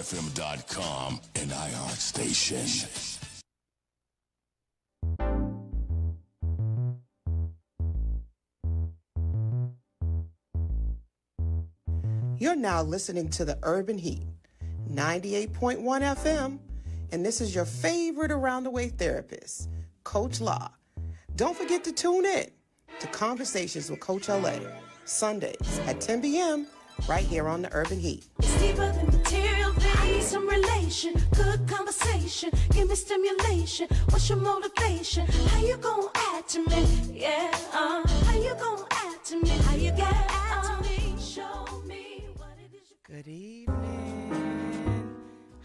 UltimateFM.com and iHeartStation. You're now listening to the Urban Heat, 98.1 FM, and this is your favorite around the way therapist, Coach Law. Don't forget to tune in to Conversations with Coach LA, Sundays at 10 p.m. right here on the Urban Heat. It's deeper than material things. I need some relation, good conversation, give me stimulation. What's your motivation? How you gonna add to me? Yeah, how you gonna add to me? How you gonna add to me? Show me what it is. Good evening.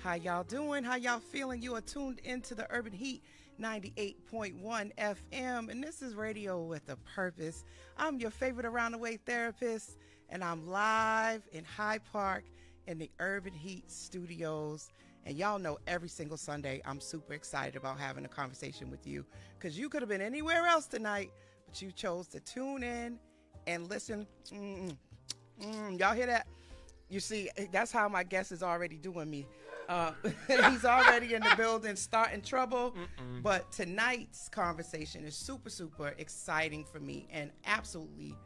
How y'all doing? How y'all feeling? You are tuned into the Urban Heat 98.1 FM, and this is Radio with a Purpose. I'm your favorite around the way therapist, and I'm live in Hyde Park in the Urban Heat studios. And y'all know every single Sunday I'm super excited about having a conversation with you, because you could have been anywhere else tonight, but you chose to tune in and listen. Y'all hear that? You see, that's how my guest is already doing me. He's already in the building starting trouble. But tonight's conversation is super, super exciting for me, and absolutely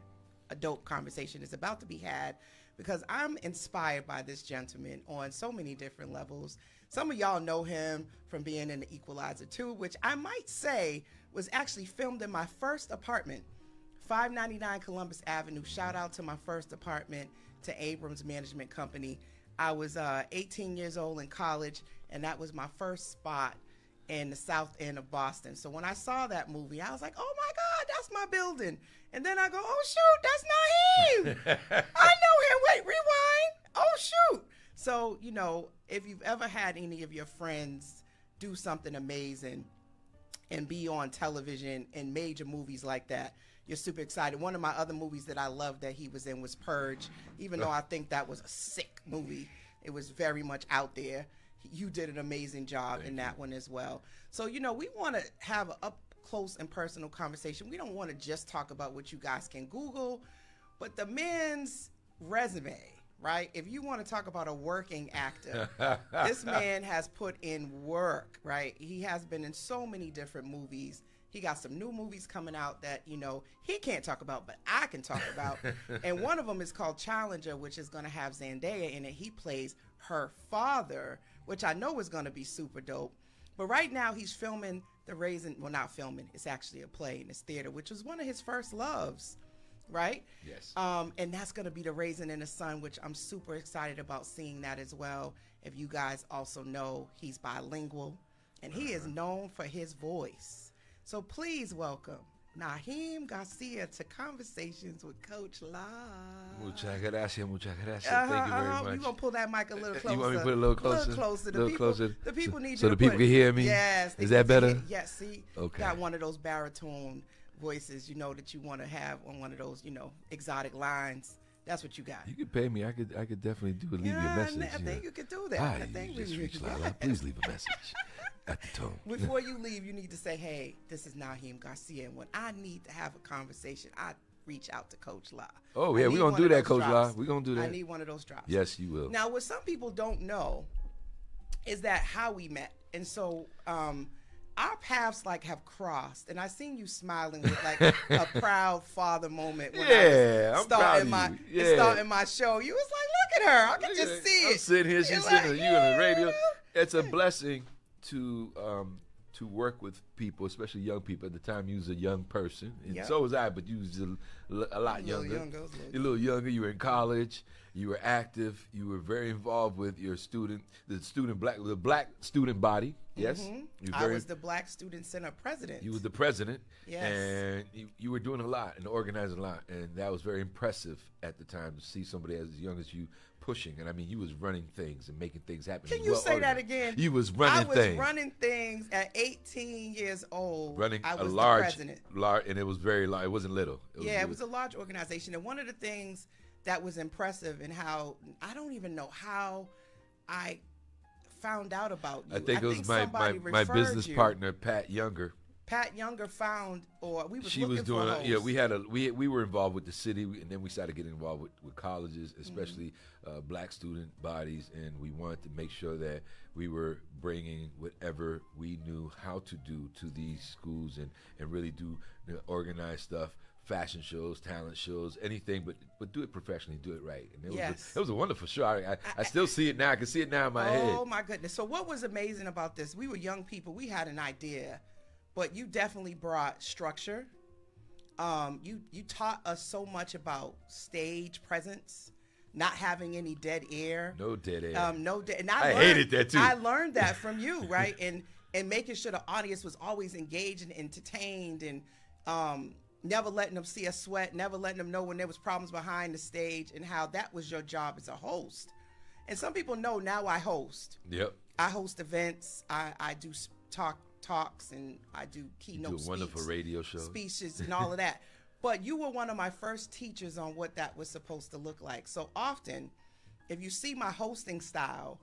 a dope conversation is about to be had, because I'm inspired by this gentleman on so many different levels. Some of y'all know him from being in The Equalizer 2, which I might say was actually filmed in my first apartment, 599 Columbus Avenue. Shout out to my first apartment, to Abrams Management Company. I was 18 years old in college, and that was my first spot in the South End of Boston. So when I saw that movie, I was like, oh my God, that's my building. And then I go, oh shoot, that's not him. I know him. Wait, rewind. Oh shoot. So, you know, if you've ever had any of your friends do something amazing and be on television in major movies like that, you're super excited. One of my other movies that I loved that he was in was Purge, even though I think that was a sick movie. It was very much out there. You did an amazing job in that one as well. So, you know, we want to have an up close and personal conversation. We don't want to just talk about what you guys can Google, but the man's resume, right? If you want to talk about a working actor, this man has put in work, right? He has been in so many different movies. He got some new movies coming out that, you know, he can't talk about, but I can talk about. And one of them is called Challenger, which is going to have Zendaya in it. He plays her father, which I know is going to be super dope. But right now he's filming The Raisin. Well, not filming. It's actually a play in his theater, which was one of his first loves, right? Yes. And that's going to be The Raisin in the Sun, which I'm super excited about seeing that as well. If you guys also know, he's bilingual, and he is known for his voice. So please welcome Naheem Garcia to Conversations with Coach Law. Muchas gracias. Thank you very much. You're going to pull that mic a little closer. You want me to put it a little closer? A little closer. The people need so you to the people can hear me? Yes. Is that better? Yes, see? Okay. Got one of those baritone voices, you know, that you want to have on one of those, you know, exotic lines. That's what you got. You could pay me. I could definitely leave you a message. I think you could do that. Hi, I think you just reached out. Please leave a message at the tone. Before you leave, you need to say, hey, this is Naheem Garcia. And when I need to have a conversation, I reach out to Coach La. Oh, yeah, we're going to do that, Coach La. We're going to do that. I need one of those drops. Yes, you will. Now, what some people don't know is that how we met. And so our paths like have crossed, and I seen you smiling with like a proud father moment when I was starting my show. You was like, look at her. I can just see it. I'm sitting here, she's sitting here, you on the radio. It's a blessing to work with people, especially young people. At the time, you was a young person, and so was I, but you was a lot younger. You're a little younger. You were in college. You were active. You were very involved with your the black student body. Yes, Mm-hmm. I was the Black Student Center president. You were the president. Yes, and you were doing a lot and organizing a lot, and that was very impressive at the time to see somebody as young as you pushing. And I mean, you was running things and making things happen. Can you say that again? You was running things. I was running things at 18 years old. Running I was a large, the president. And it was very large. It wasn't little. It was a large organization. And one of the things that was impressive and how I don't even know how I found out about you. I think it was my business partner, Pat Younger. Pat Younger found, or we was She looking was doing for a host. yeah, we were involved with the city, and then we started getting involved with colleges, especially black student bodies, and we wanted to make sure that we were bringing whatever we knew how to do to these schools, and really do organized stuff, fashion shows, talent shows, anything, but do it professionally, do it right. And it was a wonderful show. I still see it now. I can see it now in my head. Oh my goodness. So what was amazing about this, we were young people, we had an idea, but you definitely brought structure. You taught us so much about stage presence, not having any dead air. No dead air. No dead. And I hated that too. I learned that from you, right? And making sure the audience was always engaged and entertained, and never letting them see us sweat, never letting them know when there was problems behind the stage, and how that was your job as a host. And some people know now I host. Yep. I host events. I do talks, and I do keynote speeches, wonderful radio show speeches and all of that. But you were one of my first teachers on what that was supposed to look like. So often, if you see my hosting style,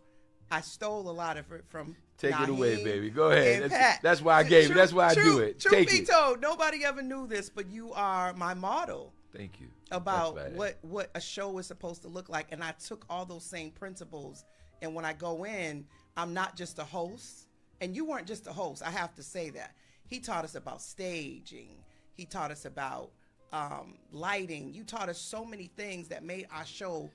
I stole a lot of it from Take Naheem it away, baby. Go ahead. Pat. That's why I gave it. That's why I do it. Truth Take be it. told, nobody ever knew this, but you are my model Thank you. about what a show is supposed to look like. And I took all those same principles. And when I go in, I'm not just a host. And you weren't just a host. I have to say that. He taught us about staging. He taught us about lighting. You taught us so many things that made our show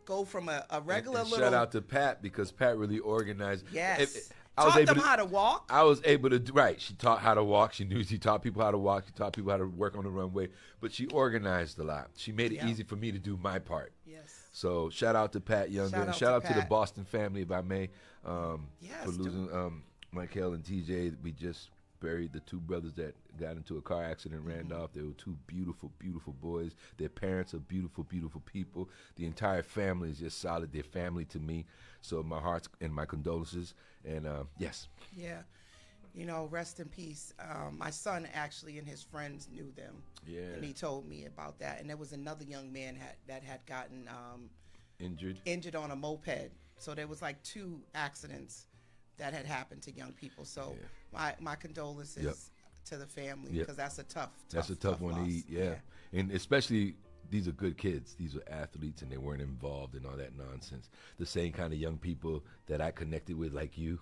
go from a regular and little. Shout out to Pat, because Pat really organized. Yes. I was taught able them how to walk. I was able to do right. She taught how to walk. She taught people how to walk. She taught people how to work on the runway. But she organized a lot. She made it easy for me to do my part. Yes. So shout out to Pat Younger. And shout out to the Boston family, if I may, for losing Michael and TJ. We just buried the two brothers that got into a car accident in Randolph. They were two beautiful, beautiful boys. Their parents are beautiful, beautiful people. The entire family is just solid. They're family to me. So my hearts and my condolences. And yes. Yeah. You know, rest in peace. My son actually and his friends knew them. Yeah. And he told me about that. And there was another young man that had gotten injured on a moped. So there was like 2 accidents that had happened to young people. So my condolences to the family, because that's a tough one loss. to eat. Yeah. And especially, these are good kids. These are athletes, and they weren't involved in all that nonsense. The same kind of young people that I connected with, like you,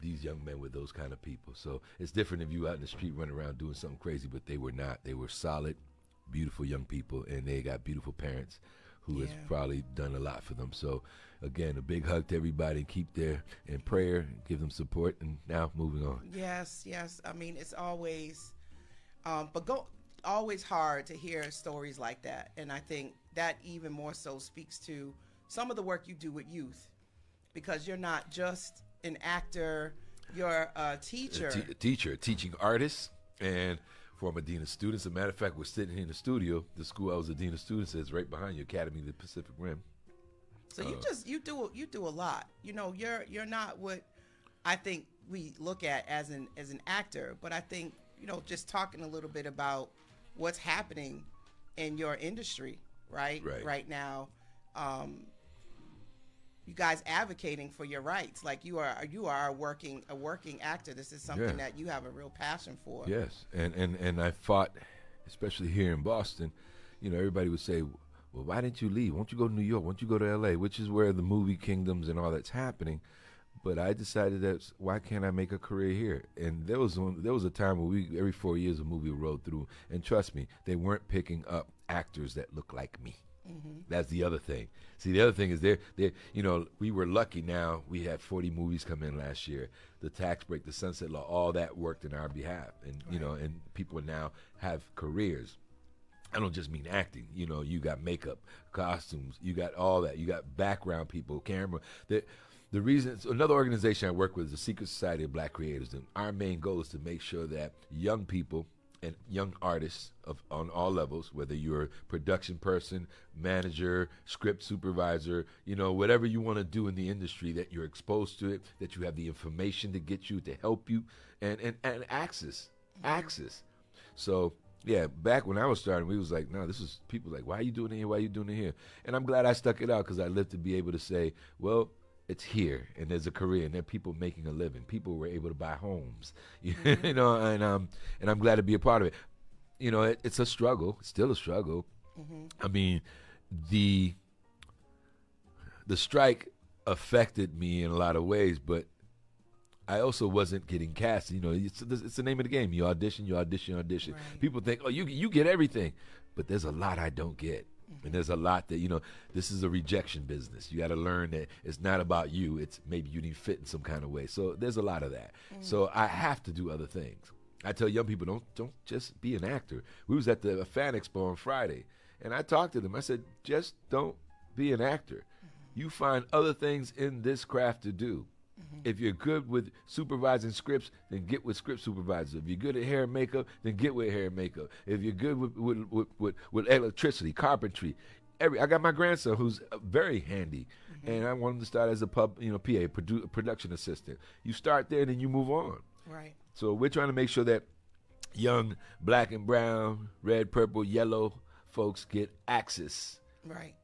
these young men were those kind of people. So it's different if you out in the street running around doing something crazy, but they were not. They were solid, beautiful young people, and they got beautiful parents who has probably done a lot for them. So again, a big hug to everybody. Keep there in prayer, and give them support. And now moving on. Yes. I mean, it's always, always hard to hear stories like that. And I think that even more so speaks to some of the work you do with youth, because you're not just an actor, you're a teacher. Teaching artists and former dean of students. As a matter of fact, we're sitting here in the studio. The school I was a dean of students is right behind you, Academy of the Pacific Rim. So you do a lot. You know, you're not what I think we look at as an actor, but I think, you know, just talking a little bit about what's happening in your industry right now. You guys advocating for your rights, like you are a working actor. This is something that you have a real passion for. Yes, and I fought, especially here in Boston. You know, everybody would say, well, why didn't you leave? Won't you go to New York? Won't you go to LA? Which is where the movie kingdoms and all that's happening. But I decided that why can't I make a career here? And there was a time where every 4 years a movie would roll through, and trust me, they weren't picking up actors that look like me. That's the other thing. See, the other thing is you know, we were lucky. Now we had 40 movies come in last year. The tax break, the sunset law, all that worked in our behalf, and you know, and people now have careers. I don't just mean acting. You know, you got makeup, costumes, you got all that. You got background people, camera. The reason, another organization I work with is the Secret Society of Black Creators, and our main goal is to make sure that young people and young artists on all levels, whether you're a production person, manager, script supervisor, you know, whatever you want to do in the industry, that you're exposed to it, that you have the information to get you, to help you, and access. So, yeah, back when I was starting, we was like, no, this is, people like, why are you doing it here? Why are you doing it here? And I'm glad I stuck it out, because I lived to be able to say, well, it's here, and there's a career, and there are people making a living. People were able to buy homes, Mm-hmm. and I'm glad to be a part of it. It's a struggle, it's still a struggle. Mm-hmm. I mean, the strike affected me in a lot of ways, but I also wasn't getting cast. It's the name of the game. You audition. Right. People think, oh, you get everything, but there's a lot I don't get. And there's a lot that, this is a rejection business. You got to learn that it's not about you. It's maybe you didn't fit in some kind of way. So there's a lot of that. So I have to do other things. I tell young people, don't just be an actor. We was at the Fan Expo on Friday, and I talked to them. I said, just don't be an actor. You find other things in this craft to do. If you're good with supervising scripts, then get with script supervisors. If you're good at hair and makeup, then get with hair and makeup. If you're good with electricity, carpentry, I got my grandson who's very handy, and I want him to start as a PA, production assistant. You start there, and then you move on. Right. So we're trying to make sure that young black and brown, red, purple, yellow folks get access. Right.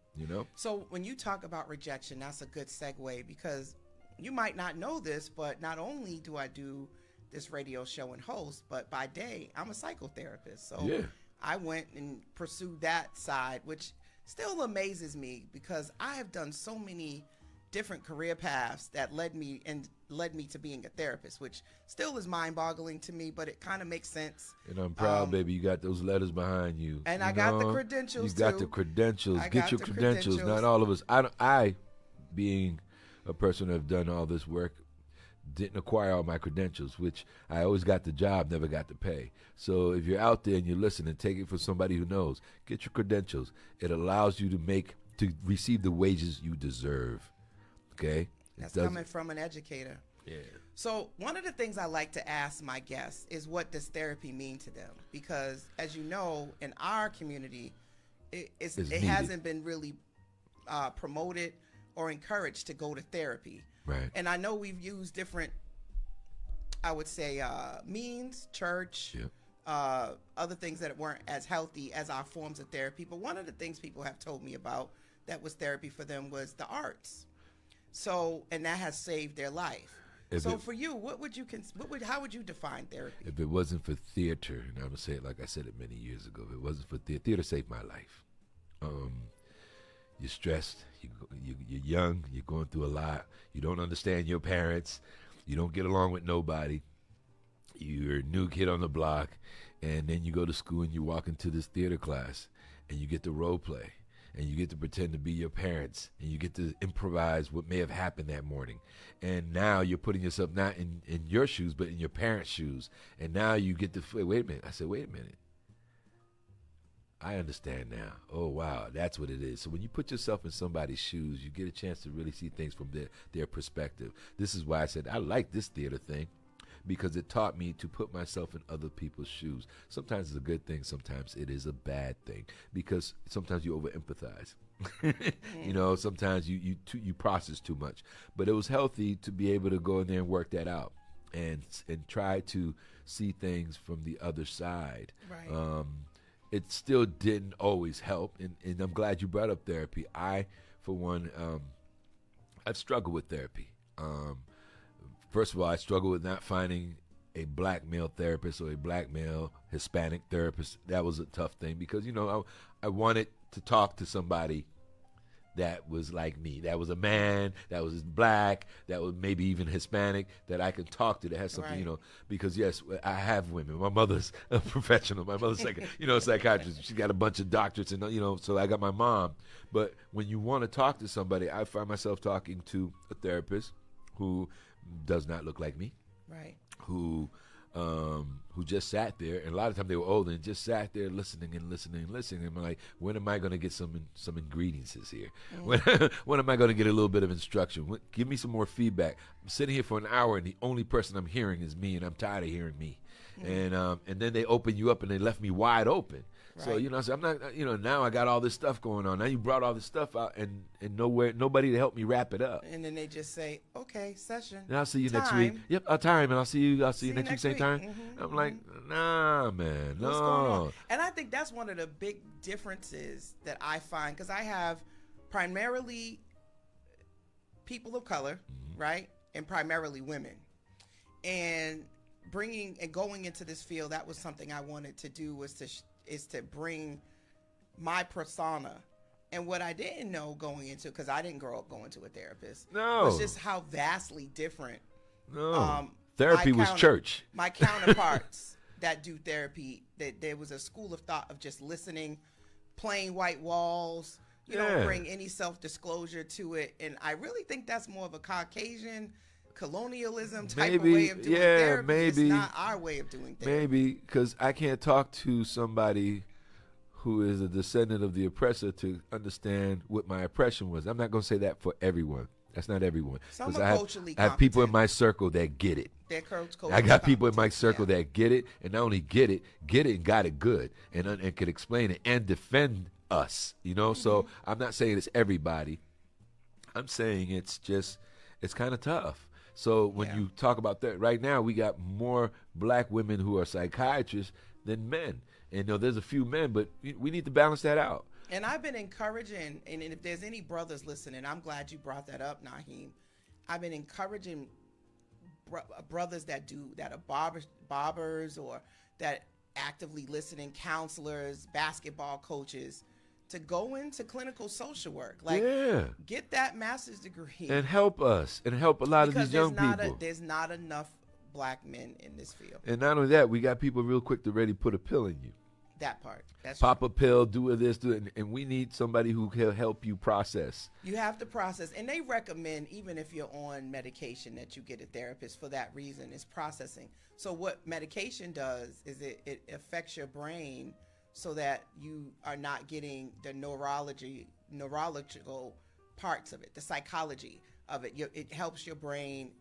So when you talk about rejection, that's a good segue, because you might not know this, but not only do I do this radio show and host, but by day I'm a psychotherapist. So yeah. I went and pursued that side, which still amazes me, because I have done so many different career paths that led me to being a therapist, which still is mind-boggling to me, but it kind of makes sense. And I'm proud, baby. You got those letters behind you. And I got the credentials, You got the credentials. Get your credentials. credentials. Not all of us. I, being a person who have done all this work, didn't acquire all my credentials, which I always got the job, never got the pay. So if you're out there and you're listening, take it from somebody who knows. Get your credentials. It allows you to receive the wages you deserve. Okay? That's coming from an educator. Yeah. So one of the things I like to ask my guests is, what does therapy mean to them? Because as you know, in our community, it hasn't been really promoted or encouraged to go to therapy. Right. And I know we've used different, I would say, means, church, other things that weren't as healthy as our forms of therapy. But one of the things people have told me about that was therapy for them was the arts. So, and that has saved their life. For you, how would you define therapy? If it wasn't for theater, and I'm going to say it like I said it many years ago, if it wasn't for theater saved my life. You're stressed, you're young, you're going through a lot, you don't understand your parents, you don't get along with nobody, you're a new kid on the block, and then you go to school and you walk into this theater class and you get to role play, and you get to pretend to be your parents, and you get to improvise what may have happened that morning. And now you're putting yourself not in your shoes, but in your parents' shoes. And now you get to, wait a minute. I said, wait a minute. I understand now. Oh, wow, that's what it is. So when you put yourself in somebody's shoes, you get a chance to really see things from their perspective. This is why I said I like this theater thing, because it taught me to put myself in other people's shoes. Sometimes it's a good thing. Sometimes it is a bad thing, because sometimes you over-empathize. Sometimes you process too much. But it was healthy to be able to go in there and work that out and try to see things from the other side. Right. It still didn't always help, and I'm glad you brought up therapy. I, for one, I've struggled with therapy. First of all, I struggled with not finding a black male therapist or a black male Hispanic therapist. That was a tough thing, because, I wanted to talk to somebody that was like me, that was a man, that was black, that was maybe even Hispanic, that I could talk to, that has something, Right. Because yes, I have women. My mother's a professional. My mother's a psychiatrist. She's got a bunch of doctorates, and so I got my mom. But when you want to talk to somebody, I find myself talking to a therapist who does not look like me, Right. who just sat there, and a lot of times they were older and just sat there listening. And I'm like, when am I going to get some ingredients here? When am I going to get a little bit of instruction? Give me some more feedback. I'm sitting here for an hour, and the only person I'm hearing is me, and I'm tired of hearing me. And then they open you up, and they left me wide open. Right. So, so I'm not, now I got all this stuff going on. Now you brought all this stuff out, and nobody to help me wrap it up. And then they just say, okay, session. And I'll see you next Time. week. Yep, time, and I'll see you next week, same time. Mm-hmm, I'm like, nah, man, no. What's going on? And I think that's one of the big differences that I find, because I have primarily people of color, right, and primarily women, and bringing and going into this field, that was something I wanted to do, was to bring my persona. And what I didn't know going into, because I didn't grow up going to a therapist, was just how vastly different. Therapy was church. My counterparts that do therapy, that there was a school of thought of just listening, plain white walls. You don't bring any self-disclosure to it. And I really think that's more of a Caucasian colonialism type of way of doing therapy. Maybe. It's not our way of doing therapy. Maybe, because I can't talk to somebody who is a descendant of the oppressor to understand what my oppression was. I'm not going to say that for everyone. That's not everyone. Some are culturally I have people in my circle that get it. I got people in my circle that get it, and not only get it and got it good, and can explain it and defend us. So I'm not saying it's everybody. I'm saying it's kind of tough. So when you talk about that, right now we got more black women who are psychiatrists than men. And there's a few men, but we need to balance that out. And I've been encouraging, and if there's any brothers listening, I'm glad you brought that up, Naheem. I've been encouraging brothers that are barbers or that actively listening, counselors, basketball coaches, to go into clinical social work. Get that master's degree. And help us, and help a lot of these young people. There's not enough black men in this field. And not only that, we got people real quick to ready put a pill in you. That part. That's Pop true. a pill, do this, do it, and we need somebody who can help you process. You have to process, and they recommend, even if you're on medication, that you get a therapist for that reason. It's processing. So what medication does is it affects your brain so that you are not getting the neurological parts of it, the psychology of it. It helps your brain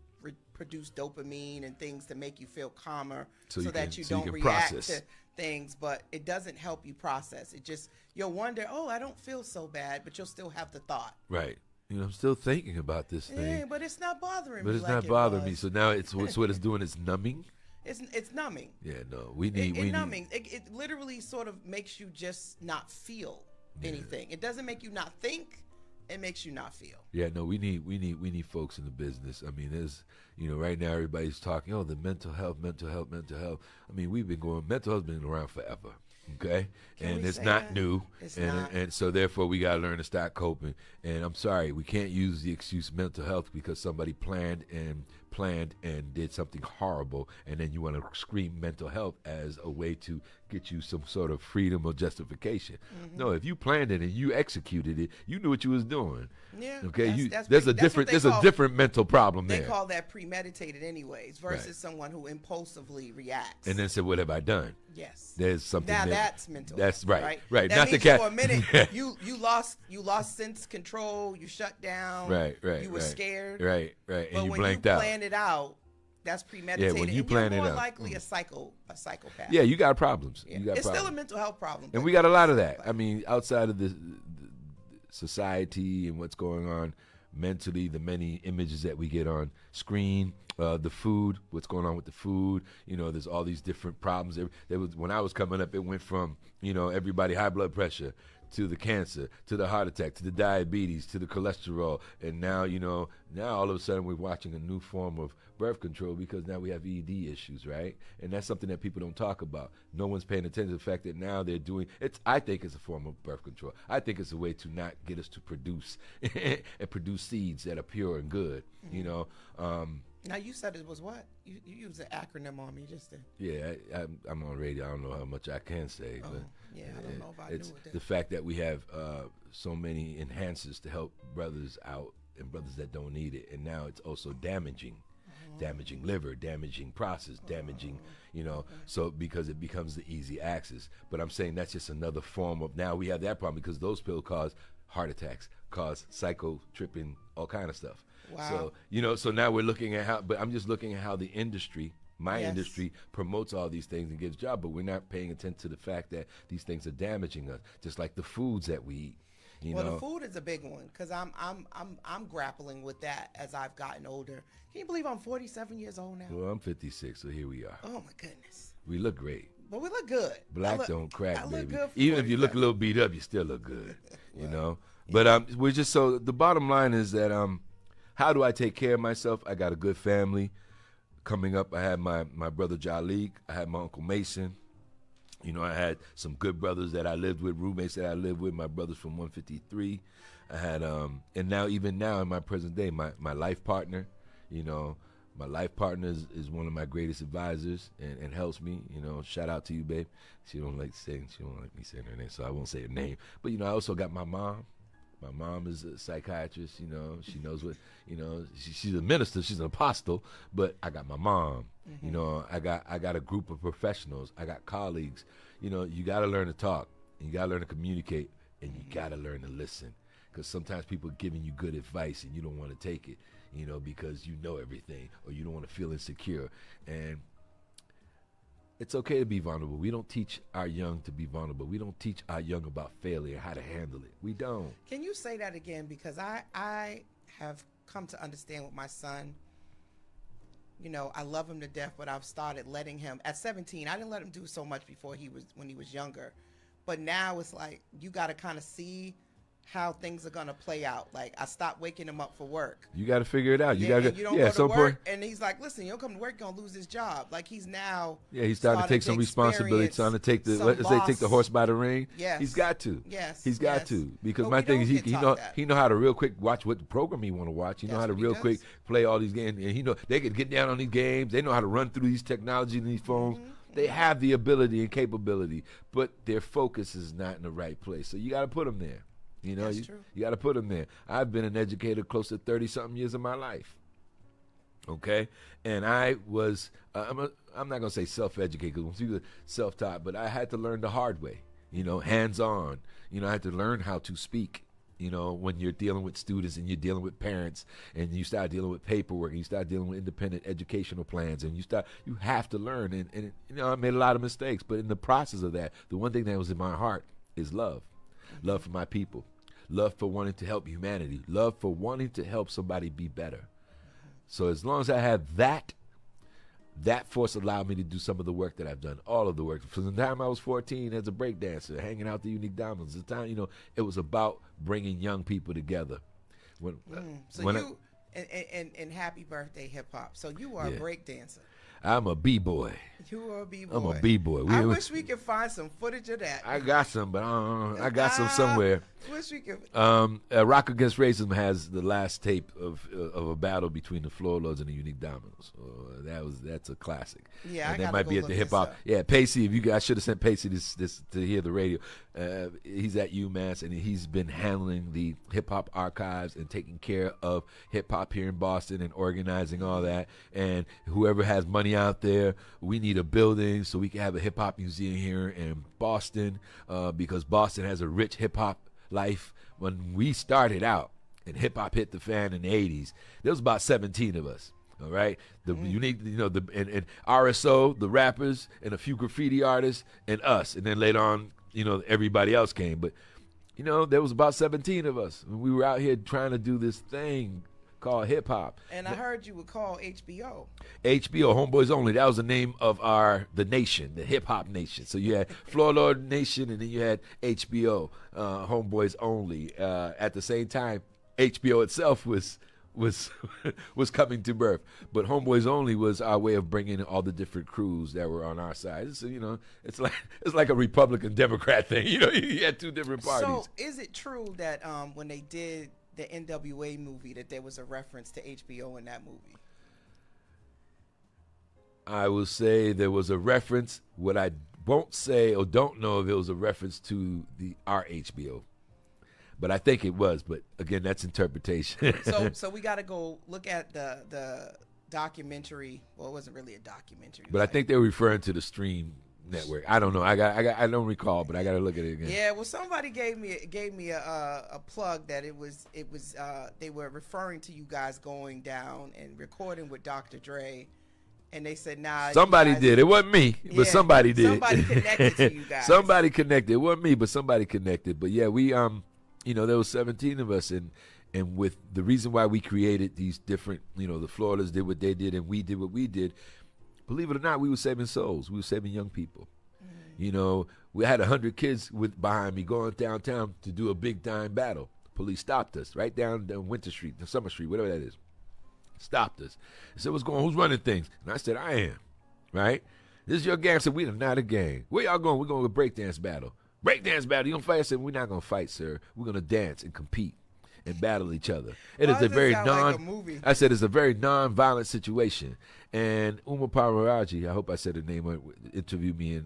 produce dopamine and things to make you feel calmer, so that you don't react to things, but it doesn't help you process. It just, you'll wonder, I don't feel so bad, but you'll still have the thought. Right. I'm still thinking about this thing. Yeah, but it's not bothering me. But it's not bothering me. So now it's what it's doing is numbing. It's numbing. Yeah, no, we need numbing. It literally sort of makes you just not feel anything. It doesn't make you not think. It makes you not feel. Yeah, no, we need folks in the business. I mean, there's, right now everybody's talking, the mental health. I mean, mental health's been around forever, okay? And it's not new. And so therefore we got to learn to start coping. And I'm sorry, we can't use the excuse mental health because somebody planned and did something horrible, and then you want to scream mental health as a way to get you some sort of freedom or justification. Mm-hmm. No, if you planned it and you executed it, you knew what you was doing. Yeah. Okay. There's a different mental problem there. They call that premeditated anyways, versus someone who impulsively reacts. And then said, "What have I done?" Yes. There's something. Now that's mental. That's health, right. That Not means the cat. For a minute, you lost sense control. You shut down. Right. You were scared. Right. But And you when blanked you out. plan it out, that's premeditated. Yeah, when you plan it out. You're more likely a psychopath. Yeah, you got problems. Yeah. You got it's problems. still a mental health problem. And we got a lot of that. I mean, outside of the society and what's going on mentally, the many images that we get on screen, the food, what's going on with the food. There's all these different problems. When I was coming up, it went from, everybody high blood pressure to the cancer, to the heart attack, to the diabetes, to the cholesterol. And now, now all of a sudden we're watching a new form of birth control because now we have ED issues, right? And that's something that people don't talk about. No one's paying attention to the fact that now they're doing it. I think it's a form of birth control. I think it's a way to not get us to produce and produce seeds that are pure and good, Now you said it was what? You used an acronym on me just then. Yeah, I'm on radio. I don't know how much I can say, but yeah, I don't know if I it's knew it. the fact that we have so many enhancers to help brothers out and brothers that don't need it, and now it's also damaging liver, damaging process, damaging, so because it becomes the easy access. But I'm saying that's just another form of, now we have that problem because those pills cause heart attacks, cause psycho tripping, all kind of stuff. Wow. So, so now we're looking at I'm just looking at how the industry, industry promotes all these things and gives jobs, but we're not paying attention to the fact that these things are damaging us, just like the foods that we eat. The food is a big one because I'm grappling with that as I've gotten older. Can you believe I'm 47 years old now? Well, I'm 56, so here we are. Oh my goodness. We look great. But we look good. Black don't crack, baby. Good Even if you look a little beat up, you still look good. But we're just, so the bottom line is that how do I take care of myself? I got a good family. Coming up, I had my brother Jalik. I had my Uncle Mason. You know, I had some good brothers that I lived with, roommates that I lived with, my brothers from 153. I had, and now, even now in my present day, my life partner, you know, my life partner is one of my greatest advisors and helps me. You know, shout out to you, babe. She don't like me saying her name, so I won't say her name. But, you know, I also got my mom. My mom is a psychiatrist, you know. She knows what, you know, she's a minister, she's an apostle, but I got my mom. Mm-hmm. You know, I got a group of professionals. I got colleagues. You know, you got to learn to talk, and you got to learn to communicate, and you got to learn to listen. Because sometimes people are giving you good advice, and you don't want to take it, you know, because you know everything, or you don't want to feel insecure. And it's okay to be vulnerable. We don't teach our young to be vulnerable. We don't teach our young about failure, how to handle it. We don't. Can you say that again? Because I have come to understand with my son, you know, I love him to death, but I've started letting him, at 17, I didn't let him do so much when he was younger. But now it's like, you got to kind of see how things are gonna play out. Like, I stopped waking him up for work. You got to figure it out. You don't go to work, point. and he's like, "Listen, you don't come to work, you're gonna lose his job." Like, he's now he's starting to take some responsibility, trying to take take the horse by the rein. Yes, he's got to. Yes, he's got to, because my thing is he know how to real quick watch what the program he want to watch. He know how to real quick play all these games, and he know they can get down on these games. They know how to run through these technology and these phones. Mm-hmm. They have the ability and capability, but their focus is not in the right place. So you got to put them there. You know, you got to put them there. I've been an educator close to 30-something years of my life. Okay? And I was, I'm not going to say self-educated, because we were self-taught, but I had to learn the hard way, you know, hands-on. You know, I had to learn how to speak, you know, when you're dealing with students and you're dealing with parents and you start dealing with paperwork and you start dealing with independent educational plans and you have to learn. And you know, I made a lot of mistakes, but in the process of that, the one thing that was in my heart is love. Love for my people, love for wanting to help humanity, love for wanting to help somebody be better. So as long as I have that force allowed me to do some of the work that I've done, all of the work. From the time I was 14 as a break dancer, hanging out the Unique Diamonds, the time, you know, it was about bringing young people together. And happy birthday, hip hop. So you are a break dancer. I'm a b-boy. You are a b-boy. I'm a b-boy. I wish we could find some footage of that. I got some, but I got some somewhere. Wish we could. Rock Against Racism has the last tape of a battle between the Floor Lords and the Unique Dominoes. That's a classic. Yeah, and that might be at the hip hop. Yeah, Pacey. I should have sent Pacey this to hear the radio. He's at UMass, and he's been handling the hip hop archives and taking care of hip hop here in Boston and organizing all that. And whoever has money out there, we need a building so we can have a hip hop museum here in Boston, because Boston has a rich hip hop life. When we started out and hip hop hit the fan in the 80s, there was about 17 of us. All right, the unique, you know, and RSO, the rappers, and a few graffiti artists, and us, and then later on, you know, everybody else came. But you know, there was about 17 of us. We were out here trying to do this thing called hip hop. And I heard you would call HBO. HBO, Homeboys Only. That was the name of the nation, the hip hop nation. So you had Floor Lord Nation, and then you had HBO, Homeboys Only. At the same time, HBO itself was coming to birth, but Homeboys Only was our way of bringing all the different crews that were on our side. So, you know, it's like a Republican Democrat thing. You know, you had two different parties. So is it true that when they did the NWA movie that there was a reference to HBO in that movie? I will say there was a reference. What I won't say or don't know if it was a reference to our HBO. But I think it was. But again, that's interpretation. So we got to go look at the documentary. Well, it wasn't really a documentary. But I think they were referring to the Stream network. I don't know. I don't recall, but I got to look at it again. Yeah. Well, somebody gave me a plug that it was they were referring to you guys going down and recording with Dr. Dre. And they said, nah. Somebody did. It wasn't me, but somebody did. Somebody connected to you guys. Somebody connected. It wasn't me, but somebody connected. But yeah, we you know, there was 17 of us, and with the reason why we created these different, you know, the Floridas did what they did and we did what we did. Believe it or not, we were saving souls. We were saving young people. You know, we had 100 kids behind me going downtown to do a big time battle. Police stopped us right down Winter Street, Summer Street, whatever that is. stopped us. He said, what's going on? Who's running things? And I said, I am, right? This is your gang. I said, we are not a gang. Where y'all going? We're going to a breakdance battle. Breakdance battle. You don't fight? I said, we're not going to fight, sir. We're going to dance and compete and battle each other. It's a very non-violent situation. And Uma Pararaji, I hope I said her name, interviewed me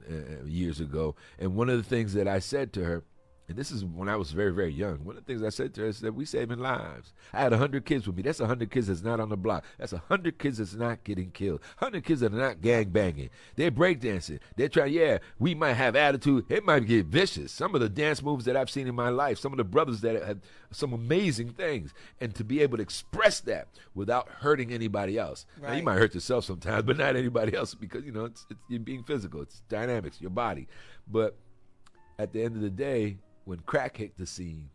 years ago. And one of the things that I said to her, and this is when I was very, very young. One of the things I said to her is that we saving lives. I had 100 kids with me. That's 100 kids that's not on the block. That's 100 kids that's not getting killed. 100 kids that are not gang banging. They're breakdancing. They're trying, we might have attitude. It might get vicious. Some of the dance moves that I've seen in my life, some of the brothers that have some amazing things. And to be able to express that without hurting anybody else. Right. Now, you might hurt yourself sometimes, but not anybody else because, it's you're being physical. It's dynamics, your body. But at the end of the day, when crack hit the scene,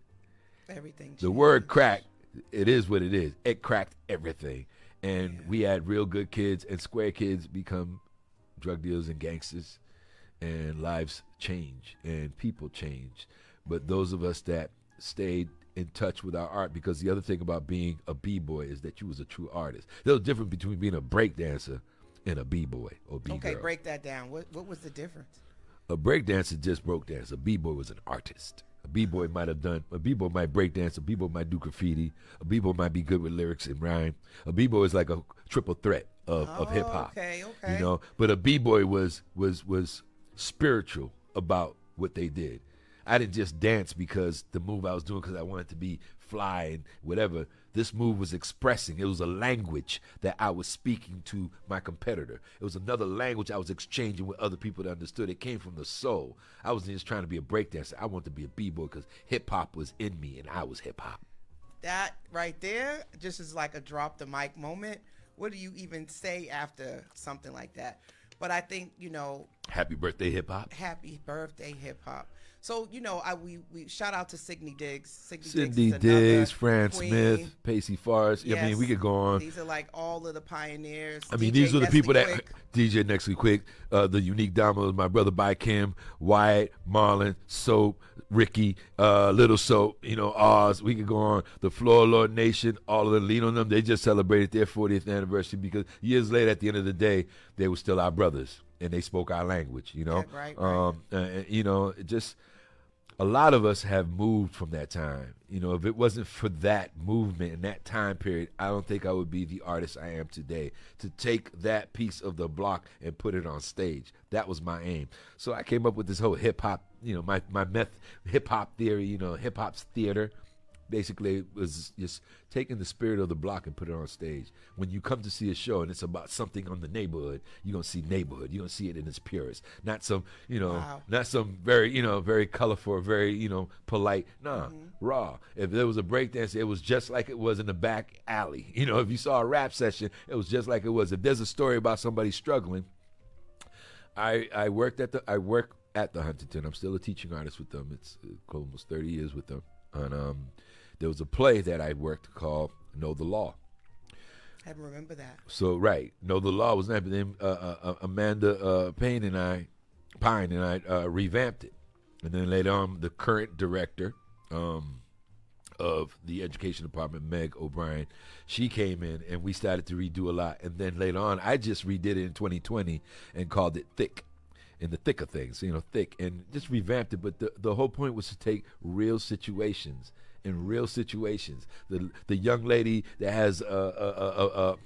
everything changed. The word crack, it is what it is. It cracked everything. And we had real good kids and square kids become drug dealers and gangsters, and lives change and people change. But those of us that stayed in touch with our art, because the other thing about being a B-boy is that you was a true artist. There's a difference between being a breakdancer and a B-boy or B-girl. Okay, break that down. What was the difference? A breakdancer just broke dance. A b-boy was an artist. A b-boy might break dance. A b-boy might do graffiti. A b-boy might be good with lyrics and rhyme. A b-boy is like a triple threat of hip hop. Okay. But a b-boy was spiritual about what they did. I didn't just dance because the move I was doing because I wanted to be fly and whatever. This move was expressing. It was a language that I was speaking to my competitor. It was another language I was exchanging with other people that understood. It came from the soul. I wasn't just trying to be a breakdancer. I wanted to be a b-boy because hip-hop was in me and I was hip-hop. That right there just is like a drop the mic moment. What do you even say after something like that? But I think, Happy birthday, hip-hop. Happy birthday, hip-hop. So, we shout out to Sidney Diggs. Sidney Diggs, Fran Smith, Pacey Forrest. Yes. I mean, we could go on. These are like all of the pioneers. I mean, these are the people that DJ Nextly Quick, the Unique Dominoes, my brother By Kim, Wyatt, Marlon, Soap, Ricky, Little Soap, Oz. We could go on. The Floor Lord Nation, all of them, lean on them. They just celebrated their 40th anniversary because years later, at the end of the day, they were still our brothers. And they spoke our language, Yeah, right. Just a lot of us have moved from that time. If it wasn't for that movement in that time period, I don't think I would be the artist I am today. To take that piece of the block and put it on stage, that was my aim. So I came up with this whole hip hop, my hip hop theory, hip hop's theater. Basically, it was just taking the spirit of the block and put it on stage. When you come to see a show and it's about something on the neighborhood, you're going to see neighborhood. You're going to see it in its purest. Not some, not some very, very colorful, very, polite. Nah, raw. If there was a breakdance, it was just like it was in the back alley. If you saw a rap session, it was just like it was. If there's a story about somebody struggling, I work at the Huntington. I'm still a teaching artist with them. It's almost 30 years with them. And there was a play that I worked called Know the Law. I remember that. So, right. Know the Law was named. Amanda Pine and I revamped it. And then later on, the current director of the education department, Meg O'Brien, she came in and we started to redo a lot. And then later on, I just redid it in 2020 and called it Thick. In the thick of things, thick, and just revamped it. But the whole point was to take real situations. In real situations, the young lady that has one of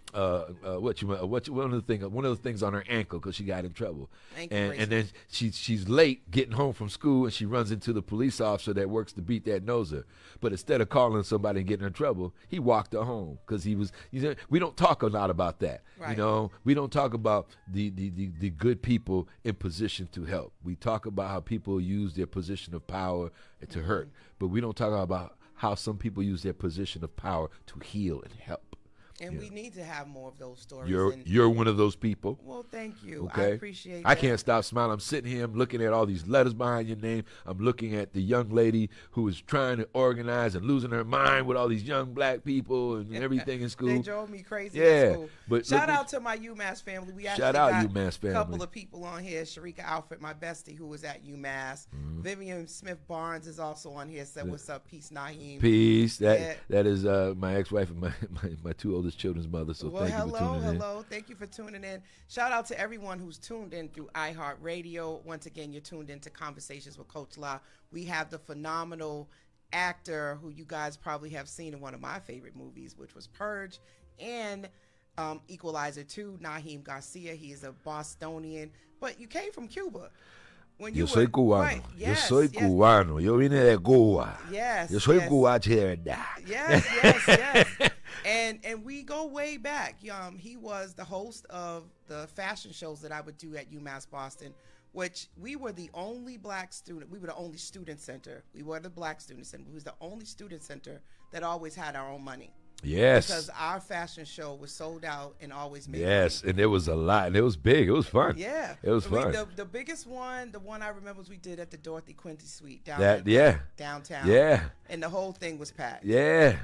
the things on her ankle because she got in trouble, and then she's late getting home from school and she runs into the police officer that works the beat that knows her. But instead of calling somebody and getting in trouble, he walked her home because we don't talk a lot about that. Right. We don't talk about the good people in position to help. We talk about how people use their position of power to hurt, but we don't talk about how some people use their position of power to heal and help. And we need to have more of those stories. You're one of those people. Well, thank you. Okay? I appreciate that. I can't stop smiling. I'm sitting here. I'm looking at all these letters behind your name. I'm looking at the young lady who is trying to organize and losing her mind with all these young black people and everything in school. They drove me crazy in school. But shout out to my UMass family. We actually got a couple of people on here. Sharika Alfred, my bestie, who was at UMass. Mm-hmm. Vivian Smith Barnes is also on here. Said, what's up? Peace, Naheem. Peace. That is my ex-wife and my two older oldest children's mother. So well, thank you for tuning in. Hello. Thank you for tuning in. Shout out to everyone who's tuned in through iHeartRadio. Once again, you're tuned into Conversations with Coach La. We have the phenomenal actor who you guys probably have seen in one of my favorite movies, which was Purge, and Equalizer 2, Naheem Garcia. He is a Bostonian, but you came from Cuba. When you Yo soy cubano. Right. Yes, Yo soy cubano. Yo vine de Cuba. Yes. Yo soy yes. cubache de verdad. Yes. And we go way back. He was the host of the fashion shows that I would do at UMass Boston, which we were the only black student. We were the only student center. We were the black student center. We was the only student center that always had our own money. Yes. Because our fashion show was sold out and always made Yes, money. and it was a lot, and it was big. It was fun. Yeah. It was fun. The biggest one, the one I remember was we did at the Dorothy Quincy Suite Downtown. Yeah. And the whole thing was packed. Yeah.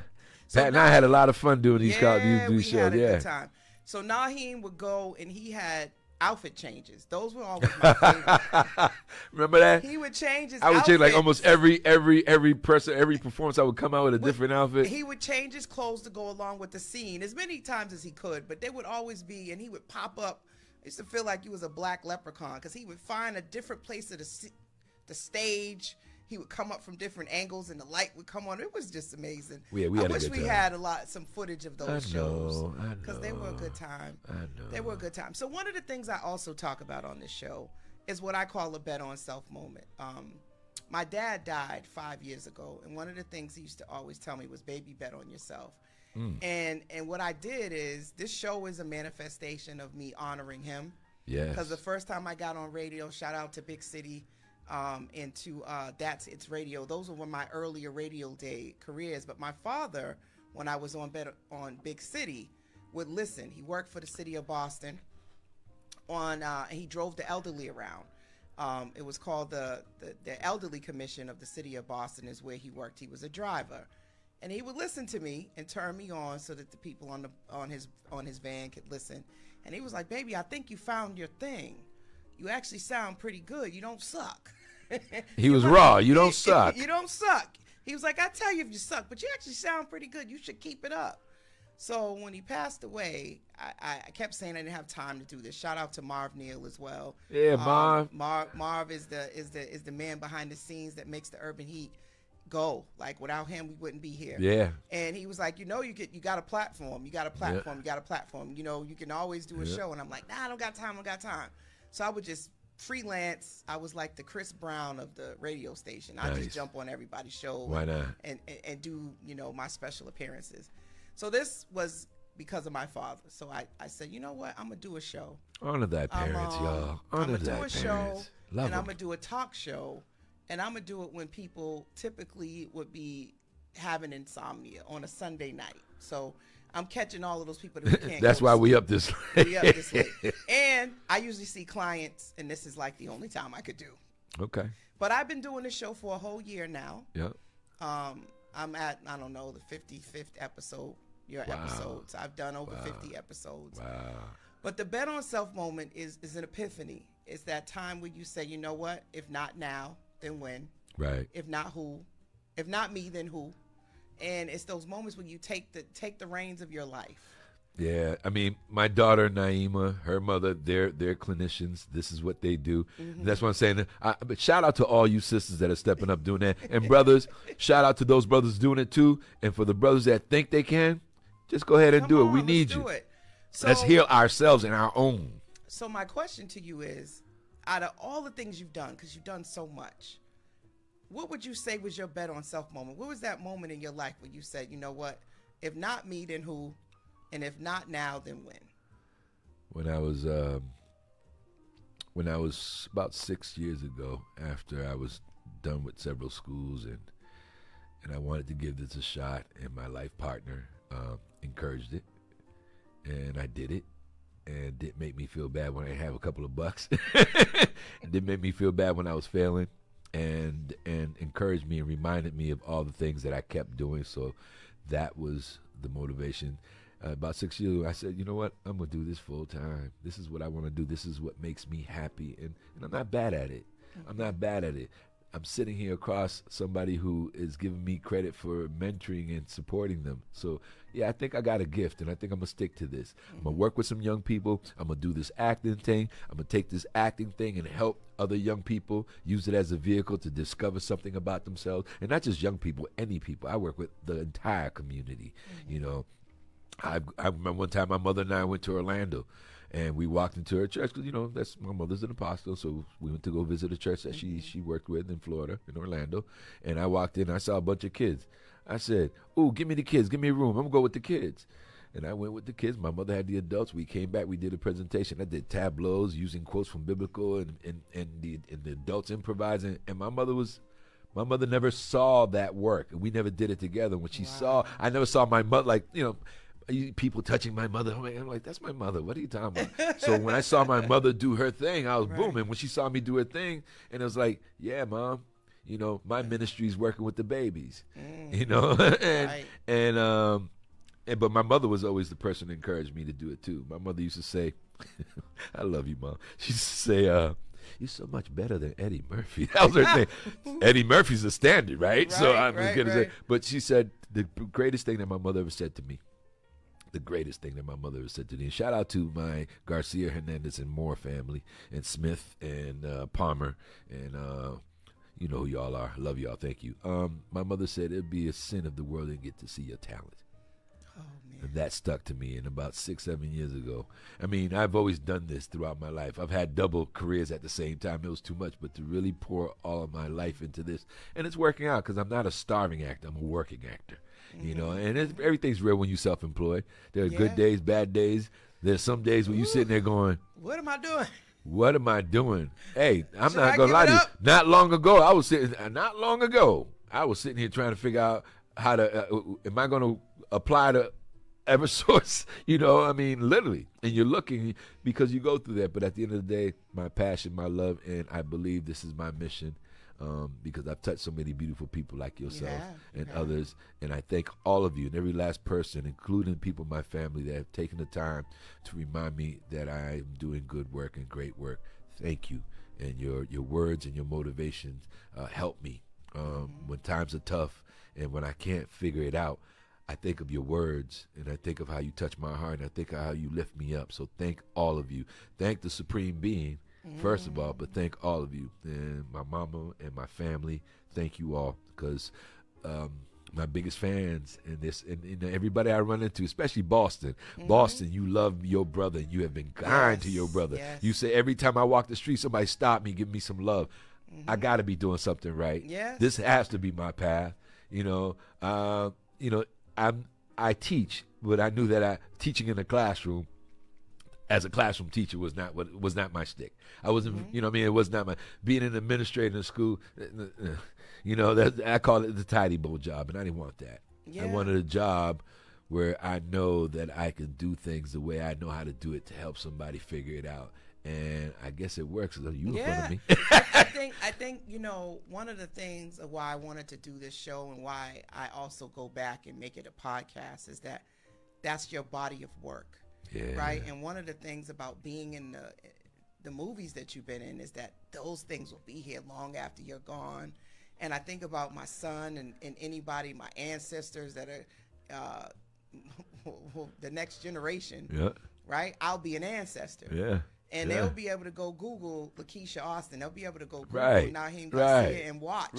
So Pat and I had a lot of fun doing these we shows. had a good time. So Naheem would go and he had outfit changes. Those were always my favorite. Remember that? He would change his I would change like outfits. almost every person, every performance. I would come out with a different outfit. He would change his clothes to go along with the scene as many times as he could, but they would always be, and he would pop up. I used to feel like he was a black leprechaun because he would find a different place of the stage. He would come up from different angles, and the light would come on. It was just amazing. We had I a wish good we time. had some footage of those shows I know. because they were a good time. I know. They were a good time. So one of the things I also talk about on this show is what I call a bet on self moment. My dad died 5 years ago, and one of the things he used to always tell me was, "Baby, bet on yourself." And what I did is, this show is a manifestation of me honoring him. Yes. Because the first time I got on radio, shout out to Big City, and to That's It's Radio. Those were my earlier radio day careers. But my father, when I was on Big City, would listen. He worked for the city of Boston. He drove the elderly around. It was called the Elderly Commission of the city of Boston is where he worked. He was a driver, and he would listen to me and turn me on so that the people on his van could listen. And he was like, "Baby, I think you found your thing. You actually sound pretty good. You don't suck." He was raw. You don't suck. You don't suck. He was like, "I tell you if you suck, but you actually sound pretty good. You should keep it up." So when he passed away, I kept saying I didn't have time to do this. Shout out to Marv Neal as well. Yeah, Marv. Marv is the man behind the scenes that makes the Urban Heat go. Like, without him, we wouldn't be here. Yeah. And he was like, you got a platform. You got a platform. You got a platform. You can always do a show. And I'm like, nah, I don't got time. So I would just freelance. I was like the Chris Brown of the radio station. I just jump on everybody's show. Why not? And do, my special appearances. So this was because of my father. So I said, you know what? I'm going to do a show. Honor thy parents, y'all. Honor I'm going to thy do a parents. show. Love and I'm 'em. going to do a talk show. And I'm going to do it when people typically would be having insomnia on a Sunday night. So I'm catching all of those people that we can't That's go why to we sleep. up this late. We up this late. And I usually see clients, and this is like the only time I could do. Okay. But I've been doing this show for a whole year now. Yep. I'm at, I don't know, the 55th episode, episodes. I've done over 50 episodes. Wow. But the bet on self moment is an epiphany. It's that time where you say, you know what? If not now, then when? Right. If not who? If not me, then who? And it's those moments when you take the reins of your life. Yeah, I mean, my daughter Naima, her mother, they're clinicians. This is what they do. Mm-hmm. That's what I'm saying. But shout out to all you sisters that are stepping up doing that, and brothers. Shout out to those brothers doing it too. And for the brothers that think they can, just go ahead and Come do it. on, We let's need do you. it. So, Let's heal ourselves and our own. So my question to you is, out of all the things you've done, because you've done so much, what would you say was your bet on self moment? What was that moment in your life where you said, you know what, if not me, then who? And if not now, then when? When I was about 6 years ago, after I was done with several schools and I wanted to give this a shot, and my life partner encouraged it, and I did it, and it didn't make me feel bad when I have a couple of bucks. It didn't make me feel bad when I was failing, and encouraged me and reminded me of all the things that I kept doing. So that was the motivation. About 6 years ago, I said, you know what? I'm going to do this full time. This is what I want to do. This is what makes me happy. And I'm not bad at it. I'm not bad at it. I'm sitting here across somebody who is giving me credit for mentoring and supporting them. So, yeah, I think I got a gift, and I think I'm going to stick to this. I'm going to work with some young people. I'm going to do this acting thing. I'm going to take this acting thing and help other young people use it as a vehicle to discover something about themselves. And not just young people, any people. I work with the entire community. You know, I remember one time my mother and I went to Orlando. And we walked into her church because, you know, that's my mother's an apostle. So we went to go visit a church that she worked with in Florida, in Orlando. And I walked in, I saw a bunch of kids. I said, "Ooh, give me the kids, give me a room. I'm going to go with the kids." And I went with the kids. My mother had the adults. We came back, we did a presentation. I did tableaus using quotes from biblical and the adults improvising. And my mother never saw that work. We never did it together. When she saw, I never saw my mother, like, you know, people touching my mother. I'm like, that's my mother. What are you talking about? So when I saw my mother do her thing, I was booming. When she saw me do her thing, and it was like, yeah, Mom, you know, my ministry is working with the babies, you know, but my mother was always the person that encouraged me to do it too. My mother used to say, I love you, Mom. She used to say, "You're so much better than Eddie Murphy." That was her thing. Eddie Murphy's the standard, right? So I'm just going to say, but she said the greatest thing that my mother ever said to me, the greatest thing that my mother has said to me. And shout out to my Garcia, Hernandez, and Moore family, and Smith, and Palmer, and you know who y'all are. Love y'all. Thank you. My mother said it'd be a sin if the world didn't get to see your talent. Oh, man. And that stuck to me. And about 6-7 years ago, I mean, I've always done this throughout my life. I've had double careers at the same time. It was too much, but to really pour all of my life into this, and it's working out because I'm not a starving actor. I'm a working actor. You know, and everything's real when you're self-employed. There are good days, bad days. There's some days when you're sitting there going, "What am I doing? What am I doing?" Hey, I'm Should not I going to lie give to it you. up? Not long ago, I was sitting here trying to figure out how to, am I going to apply to Eversource? You know, I mean, literally. And you're looking because you go through that. But at the end of the day, my passion, my love, and I believe this is my mission. Because I've touched so many beautiful people like yourself and others. And I thank all of you and every last person, including people in my family that have taken the time to remind me that I am doing good work and great work. Thank you. And your words and your motivations help me when times are tough and when I can't figure it out. I think of your words, and I think of how you touch my heart, and I think of how you lift me up. So thank all of you. Thank the Supreme Being, first of all, but thank all of you. And my mama and my family, thank you all, because my biggest fans and everybody I run into, especially Boston. Boston, you love your brother, and you have been kind to your brother. Yes. You say every time I walk the street, somebody stop me, give me some love. I got to be doing something right. Yes. This has to be my path. I teach, but I knew that teaching in the classroom as a classroom teacher was not my stick. I wasn't, it was not my, being an administrator in school, I call it the tidy bowl job, and I didn't want that. Yeah. I wanted a job where I know that I can do things the way I know how to do it to help somebody figure it out. And I guess it works. You in front of me. I think one of the things of why I wanted to do this show and why I also go back and make it a podcast is that that's your body of work, right? And one of the things about being in the movies that you've been in is that those things will be here long after you're gone. And I think about my son and anybody, my ancestors that are the next generation, right? I'll be an ancestor. Yeah. And they'll be able to go Google Lakeisha Austin. They'll be able to go Google Naheem Garcia and watch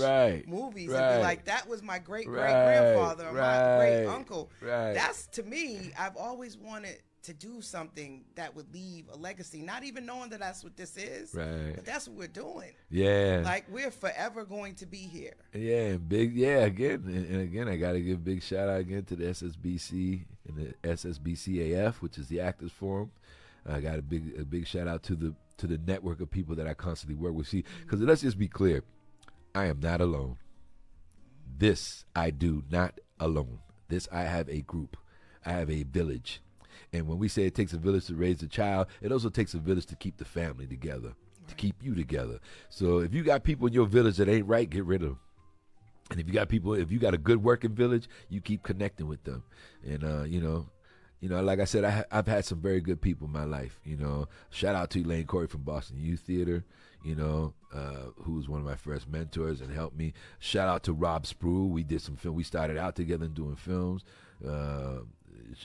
movies and be like, that was my great-great-grandfather or my great-uncle. Right. That's, to me, I've always wanted to do something that would leave a legacy, not even knowing that that's what this is, but that's what we're doing. Yeah. Like, we're forever going to be here. Yeah, again, I got to give a big shout-out again to the SSBC and the SSBCAF, which is the Actors Forum. I got a big shout out to the network of people that I constantly work with. See, because let's just be clear, I am not alone. This I do not alone. This I have a group. I have a village. And when we say it takes a village to raise a child, it also takes a village to keep the family together, to keep you together. So if you got people in your village that ain't right, get rid of them. And if you got a good working village, you keep connecting with them. And You know, like I said, I've had some very good people in my life. You know, shout out to Elaine Corey from Boston Youth Theater, you know, who was one of my first mentors and helped me. Shout out to Rob Sproul. We did some film. We started out together and doing films.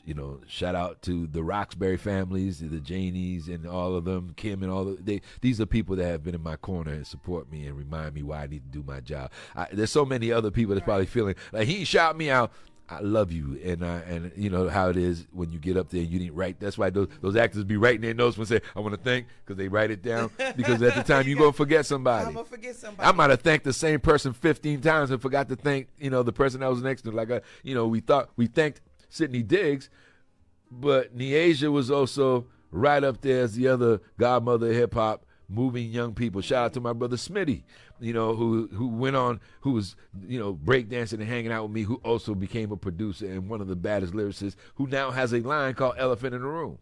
You know, shout out to the Roxbury families, the Janies and all of them, Kim and all of these are people that have been in my corner and support me and remind me why I need to do my job. There's so many other people that's probably feeling like he shout me out. I love you, and you know how it is when you get up there and you didn't write. That's why those actors be writing their notes when they say, I want to thank, because they write it down. Because at the time you're going to forget somebody. I'm going to forget somebody. I might have thanked the same person 15 times and forgot to thank, you know, the person that was next to. Like, you know, we thanked Sidney Diggs, but Niasia was also right up there as the other godmother of hip-hop, moving young people. Shout out to my brother Smitty, you know, who went on, who was, you know, breakdancing and hanging out with me, who also became a producer and one of the baddest lyricists, who now has a line called Elephant in the Room.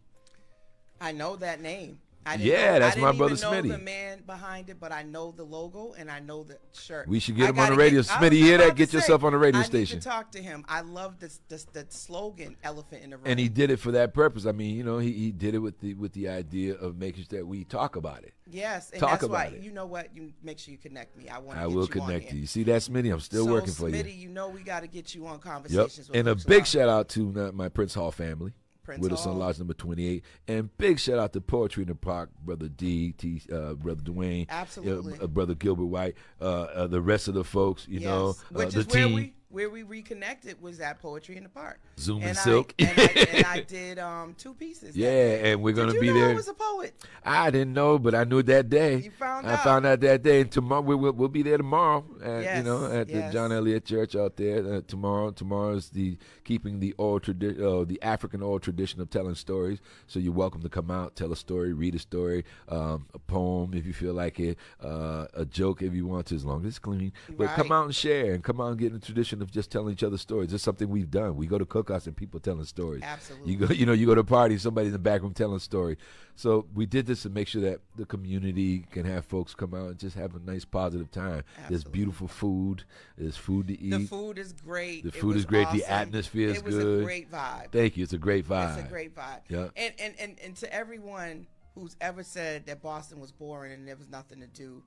I know that name. That's my brother Smitty. I didn't even know the man behind it, but I know the logo and I know the shirt. We should get him on the radio. Smitty, hear that? Get yourself on the radio station. I need to talk to him. I love the slogan, Elephant in the Room. And he did it for that purpose. I mean, you know, he did it with the idea of making sure that we talk about it. Yes, and that's why, you know what, you make sure you connect me. I will connect you. You see that, Smitty? I'm still working for you. Smitty, you know we got to get you on Conversations with And a big shout out to my Prince Hall family. Son Lodge number 28, and big shout out to Poetry in the Park, brother brother Dwayne, absolutely, brother Gilbert White, the rest of the folks, you know, which is the team. Where we reconnected was at Poetry in the Park. Zoom and Silk. And I did 2 pieces. Yeah, and we're going to be there. Did you know I was a poet? I didn't know, but I knew it that day. You found out? I found out that day. And tomorrow, we'll be there tomorrow, at the John Elliott Church out there. Tomorrow is keeping the oral tradition, the African oral tradition of telling stories. So you're welcome to come out, tell a story, read a story, a poem if you feel like it, a joke if you want to, as long as it's clean. But come out and share, and come out and get in the tradition of just telling each other stories. It's something we've done. We go to cookouts and people telling stories. Absolutely. You go to a party, somebody's in the back room telling a story. So we did this to make sure that the community can have folks come out and just have a nice, positive time. Absolutely. There's beautiful food. There's food to eat. The food is great. The food is great. Awesome. The atmosphere is good. It was a great vibe. Thank you. It's a great vibe. It's a great vibe. Yeah. And to everyone who's ever said that Boston was boring and there was nothing to do,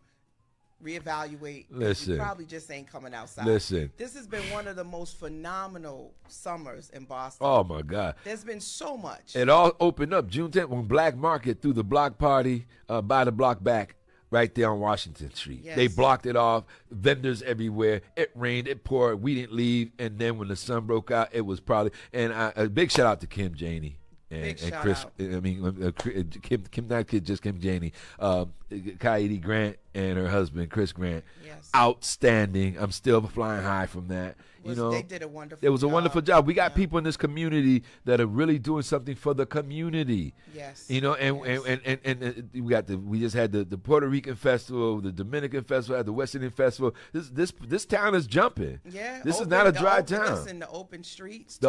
reevaluate. Listen, you probably just ain't coming outside. Listen, this has been one of the most phenomenal summers in Boston. Oh my God, there's been so much. It all opened up June 10th when Black Market threw the block party by the block back right there on Washington Street. Yes. They blocked it off. Vendors everywhere. It rained. It poured. We didn't leave. And then when the sun broke out, it was probably. And a big shout out to Kim Janey. And Chris, out. I mean, Kim, not kid, just Kim Janey, Kaidi Grant and her husband Chris Grant, yes. Outstanding. I'm still flying high from that. They did a wonderful. It was a job. wonderful job. We got people in this community that are really doing something for the community. Yes. And we just had the Puerto Rican festival, the Dominican festival, the West Indian festival. This town is jumping. Yeah. This is not a dry town. Listen, the open streets.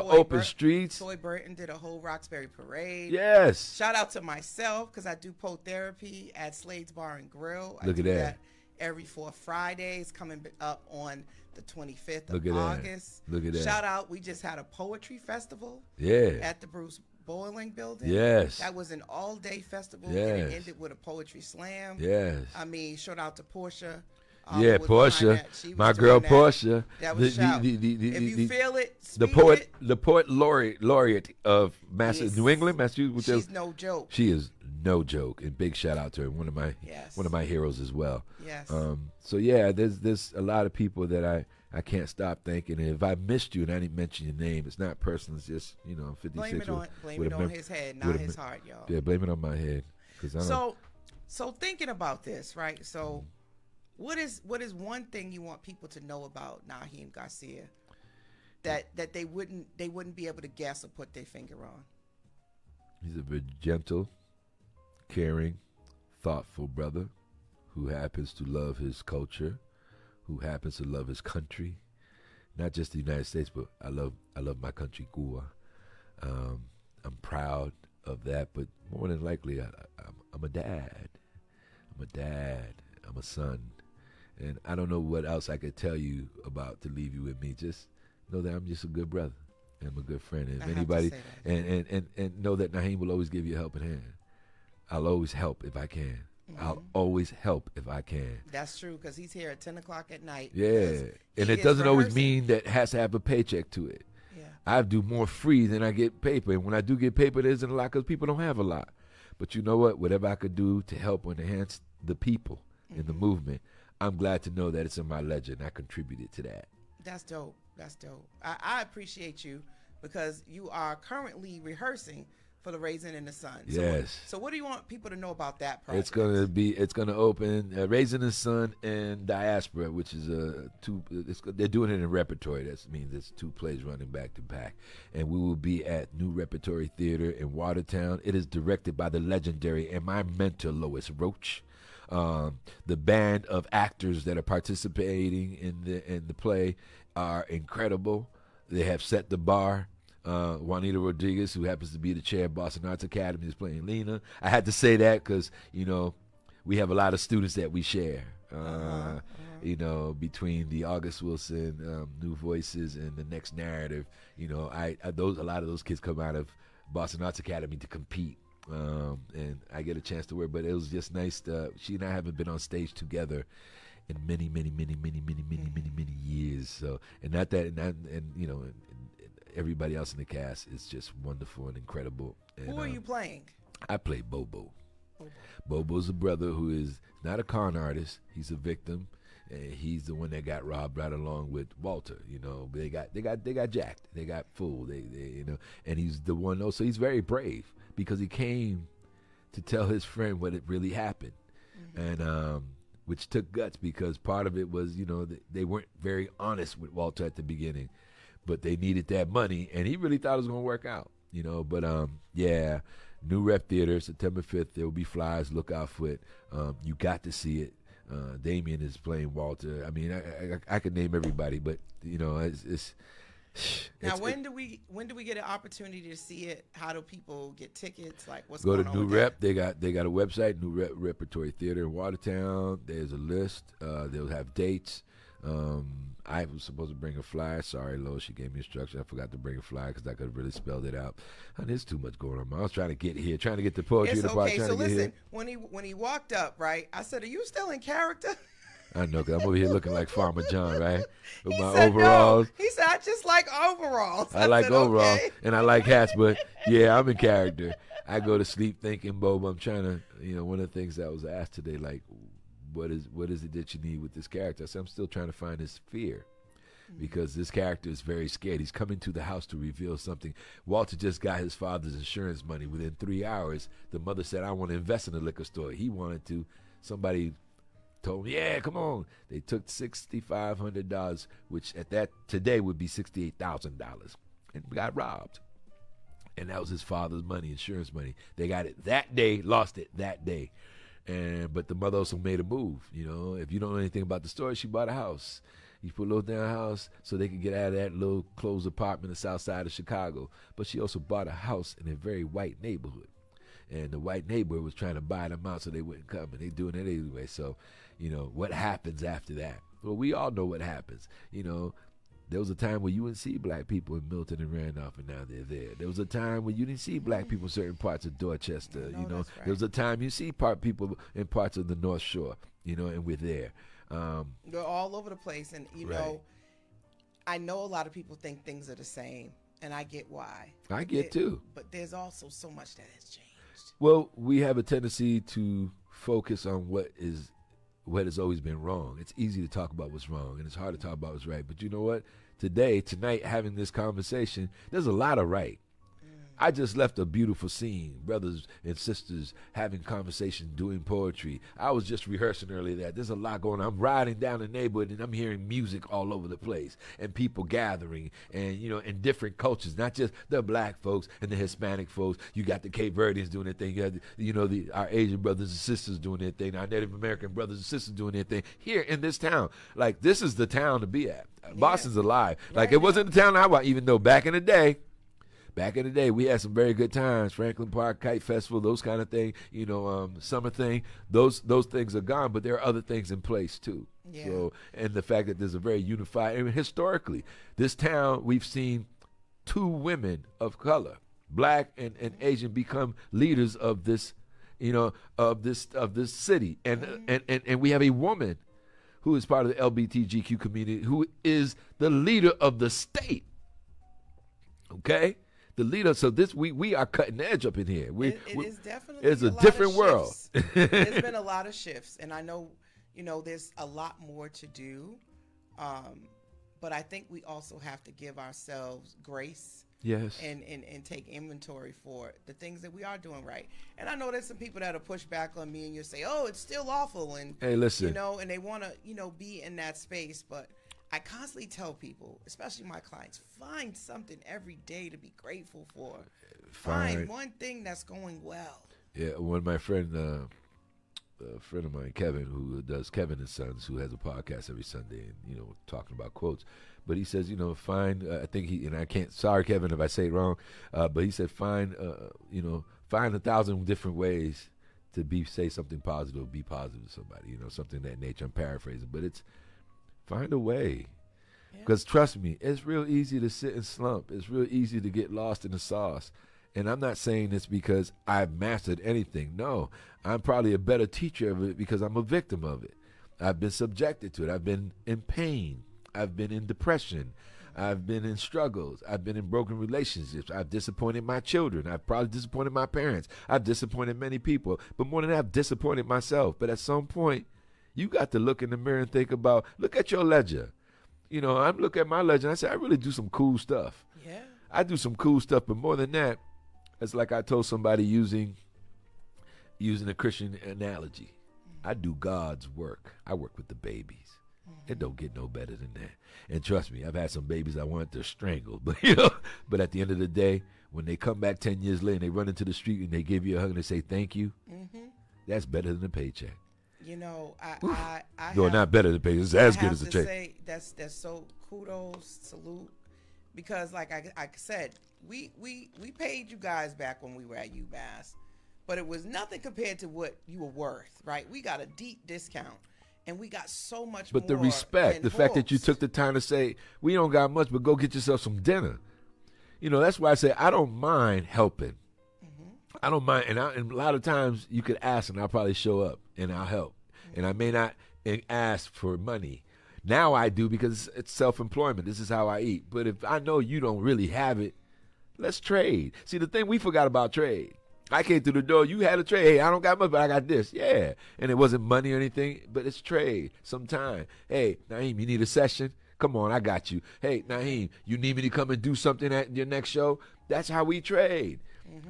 Streets. Toy Burton did a whole Roxbury parade. Yes. Shout out to myself because I do pole therapy at Slade's Bar and Grill. Look at that. Every 4 Fridays, coming up on the 25th of August. Look at that. Shout out, we just had a poetry festival. Yeah. At the Bruce Boiling Building. Yes. That was an all-day festival. Yes. And it ended with a poetry slam. Yes. I mean, shout out to Portia. Yeah, Portia, my girl Portia. That was if you feel it, the poet laureate of New England, Massachusetts. She's no joke. She is no joke, and big shout out to her. One of my heroes as well. Yes. So yeah, there's a lot of people that I can't stop thanking. And if I missed you and I didn't mention your name, it's not personal. It's just 56. Blame it on his head, not his heart, y'all. Yeah, blame it on my head. So thinking about this, right? So. What is one thing you want people to know about Naheem Garcia that they wouldn't be able to guess or put their finger on? He's a very gentle, caring, thoughtful brother who happens to love his culture, who happens to love his country, not just the United States, but I love my country, Cuba. I'm proud of that, but more than likely, I'm a dad. I'm a son. And I don't know what else I could tell you about to leave you with me. Just know that I'm just a good brother. I'm a good friend. And I if have anybody, to say that. and know that Naheem will always give you a helping hand. I'll always help if I can. I'll always help if I can. That's true, because he's here at 10 o'clock at night. Yeah. And it doesn't always mean that it has to have a paycheck to it. Yeah. I do more free than I get paper. And when I do get paper, there isn't a lot because people don't have a lot. But you know what? Whatever I could do to help and enhance the people in the movement, I'm glad to know that it's in my ledger, and I contributed to that. That's dope. That's dope. I appreciate you, because you are currently rehearsing for the Raisin in the Sun. Yes. So what do you want people to know about that project? It's gonna open Raisin in the Sun and Diaspora, which is they're doing it in repertory. That means it's 2 plays running back to back, and we will be at New Repertory Theater in Watertown. It is directed by the legendary and my mentor Lois Roach. The band of actors that are participating in the play are incredible. They have set the bar. Juanita Rodriguez, who happens to be the chair of Boston Arts Academy, is playing Lena. I had to say that because, we have a lot of students that we share, between the August Wilson New Voices and the Next Narrative. A lot of those kids come out of Boston Arts Academy to compete. And I get a chance to work, but it was just nice. She and I haven't been on stage together in many years. So, and everybody else in the cast is just wonderful and incredible. And, who are you playing? I play Bobo. Bobo's a brother who is not a con artist. He's a victim, and he's the one that got robbed right along with Walter. They got jacked. They got fooled. And he's the one. Also, he's very brave because he came to tell his friend what it really happened, and which took guts because part of it was they weren't very honest with Walter at the beginning. But they needed that money, and he really thought it was going to work out, But, New Rep Theater, September 5th, there will be flyers. Look out for it. You got to see it. Damien is playing Walter. I mean, I could name everybody, but, it's now, when do we get an opportunity to see it? How do people get tickets? Like, what's go going to on New with Rep. that? They got a website, New Repertory Theater in Watertown. There's a list. They'll have dates. I was supposed to bring a flyer. Sorry, Lo, she gave me instructions. I forgot to bring a flyer because I could have really spelled it out. And there's too much going on. I was trying to get here, trying to get the poetry. It's okay. So listen, here. when he walked up, right, I said, "Are you still in character?" I know, because I'm over here looking like Farmer John, right? With He my said, overalls. No. He said, "I just like overalls." I like said, overalls, okay. and I like hats, but yeah, I'm in character. I go to sleep thinking, Bobo, I'm trying to, one of the things that was asked today, like, what is it that you need with this character? I said, I'm still trying to find his fear. Because this character is very scared. He's coming to the house to reveal something. Walter just got his father's insurance money. Within 3 hours, the mother said, I want to invest in a liquor store. He wanted to. Somebody told me, yeah, come on. They took $6,500, which at that today would be $68,000, and got robbed. And that was his father's money, insurance money. They got it that day, lost it that day. But the mother also made a move. If you don't know anything about the story, she bought a house. He put a little down house so they could get out of that little closed apartment in the south side of Chicago. But she also bought a house in a very white neighborhood. And the white neighborhood was trying to buy them out so they wouldn't come. And they doing it anyway. So, what happens after that? Well, we all know what happens. There was a time where you wouldn't see black people in Milton and Randolph, and now they're there. There was a time when you didn't see black people in certain parts of Dorchester. That's right. There was a time you see people in parts of the North Shore, and we're there. They're all over the place, and Right. I know a lot of people think things are the same, and I get why. I get too. But there's also so much that has changed. Well, we have a tendency to focus on what has always been wrong. It's easy to talk about what's wrong, and it's hard to talk about what's right. But you know what? Tonight, having this conversation, there's a lot of right. I just left a beautiful scene, brothers and sisters having conversation, doing poetry. I was just rehearsing earlier that there's a lot going on. I'm riding down the neighborhood and I'm hearing music all over the place and people gathering and, in different cultures, not just the black folks and the Hispanic folks. You got the Cape Verdeans doing their thing. You got, our Asian brothers and sisters doing their thing, our Native American brothers and sisters doing their thing here in this town. Like, this is the town to be at. Yeah. Boston's alive. Like, it wasn't the town I was, even though back in the day, we had some very good times. Franklin Park, Kite Festival, those kind of things, summer thing. Those things are gone, but there are other things in place too. Yeah. So, and the fact that there's a very unified, historically, this town, we've seen two women of color, black and Asian, become leaders of this, of this city, and we have a woman who is part of the LGBTQ community who is the leader of the state. Okay, the leader. So we are cutting edge up in here. It is definitely it's a different world. There's been a lot of shifts, and I know there's a lot more to do. But I think we also have to give ourselves grace. Yes. And take inventory for the things that we are doing right. And I know there's some people that'll push back on me and you'll say, oh, it's still awful. And, hey, listen. And they want to, be in that space. But I constantly tell people, especially my clients, find something every day to be grateful for. Find one thing that's going well. Yeah, one of my friend, a friend of mine, Kevin, who does Kevin and Sons, who has a podcast every Sunday and, talking about quotes. But he says, find, I think and I can't, sorry, Kevin, if I say it wrong, but he said, find 1,000 different ways to say something positive, be positive to somebody, something of that nature. I'm paraphrasing, but it's find a way. Because trust me, it's real easy to sit and slump. It's real easy to get lost in the sauce. And I'm not saying this because I've mastered anything. No, I'm probably a better teacher of it because I'm a victim of it. I've been subjected to it. I've been in pain. I've been in depression. I've been in struggles. I've been in broken relationships. I've disappointed my children. I've probably disappointed my parents. I've disappointed many people. But more than that, I've disappointed myself. But at some point, you got to look in the mirror and think about, look at your ledger. I'm looking at my ledger and I say, I really do some cool stuff. Yeah. I do some cool stuff. But more than that, it's like I told somebody using a Christian analogy. I do God's work. I work with the babies. It don't get no better than that. And trust me, I've had some babies I wanted to strangle. But but at the end of the day, when they come back 10 years later and they run into the street and they give you a hug and they say thank you, that's better than a paycheck. Not better than a paycheck. It's as good as a check. Say that's so kudos, salute, because like I said, we paid you guys back when we were at UMass, but it was nothing compared to what you were worth, right? We got a deep discount. And we got so much more. But the respect, the fact that you took the time to say, we don't got much, but go get yourself some dinner. That's why I say I don't mind helping. I don't mind. And a lot of times you could ask and I'll probably show up and I'll help. And I may not ask for money. Now I do because it's self-employment. This is how I eat. But if I know you don't really have it, let's trade. See, the thing we forgot about trade. I came through the door. You had a trade. Hey, I don't got much, but I got this. Yeah. And it wasn't money or anything, but it's trade. Sometime. Hey, Naheem, you need a session? Come on, I got you. Hey, Naheem, you need me to come and do something at your next show? That's how we trade.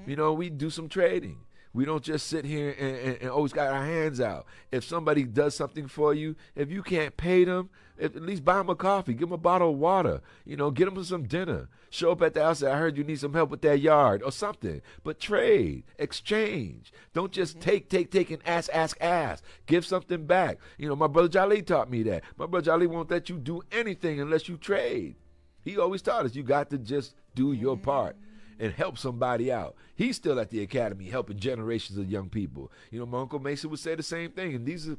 We do some trading. We don't just sit here and always got our hands out. If somebody does something for you, if you can't pay them, at least buy them a coffee, give them a bottle of water, get them some dinner. Show up at the house and I heard you need some help with that yard or something. But trade, exchange. Don't just take and ask. Give something back. My brother Jali taught me that. My brother Jali won't let you do anything unless you trade. He always taught us you got to just do your part and help somebody out. He's still at the academy helping generations of young people. My Uncle Mason would say the same thing. And these are,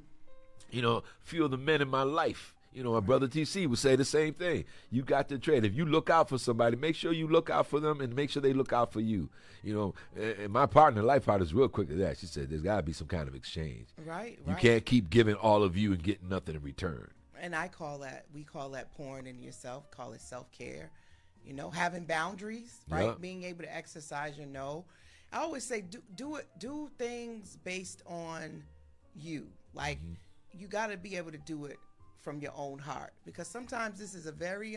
few of the men in my life. My brother TC would say the same thing. You got to trade. If you look out for somebody, make sure you look out for them and make sure they look out for you. And my life partner is real quick to that. She said there's got to be some kind of exchange. Right. You can't keep giving all of you and getting nothing in return. And we call that pouring into yourself, call it self-care. Having boundaries, right? Yep. Being able to exercise your no. I always say do things based on you. Like you got to be able to do it from your own heart, because sometimes this is a very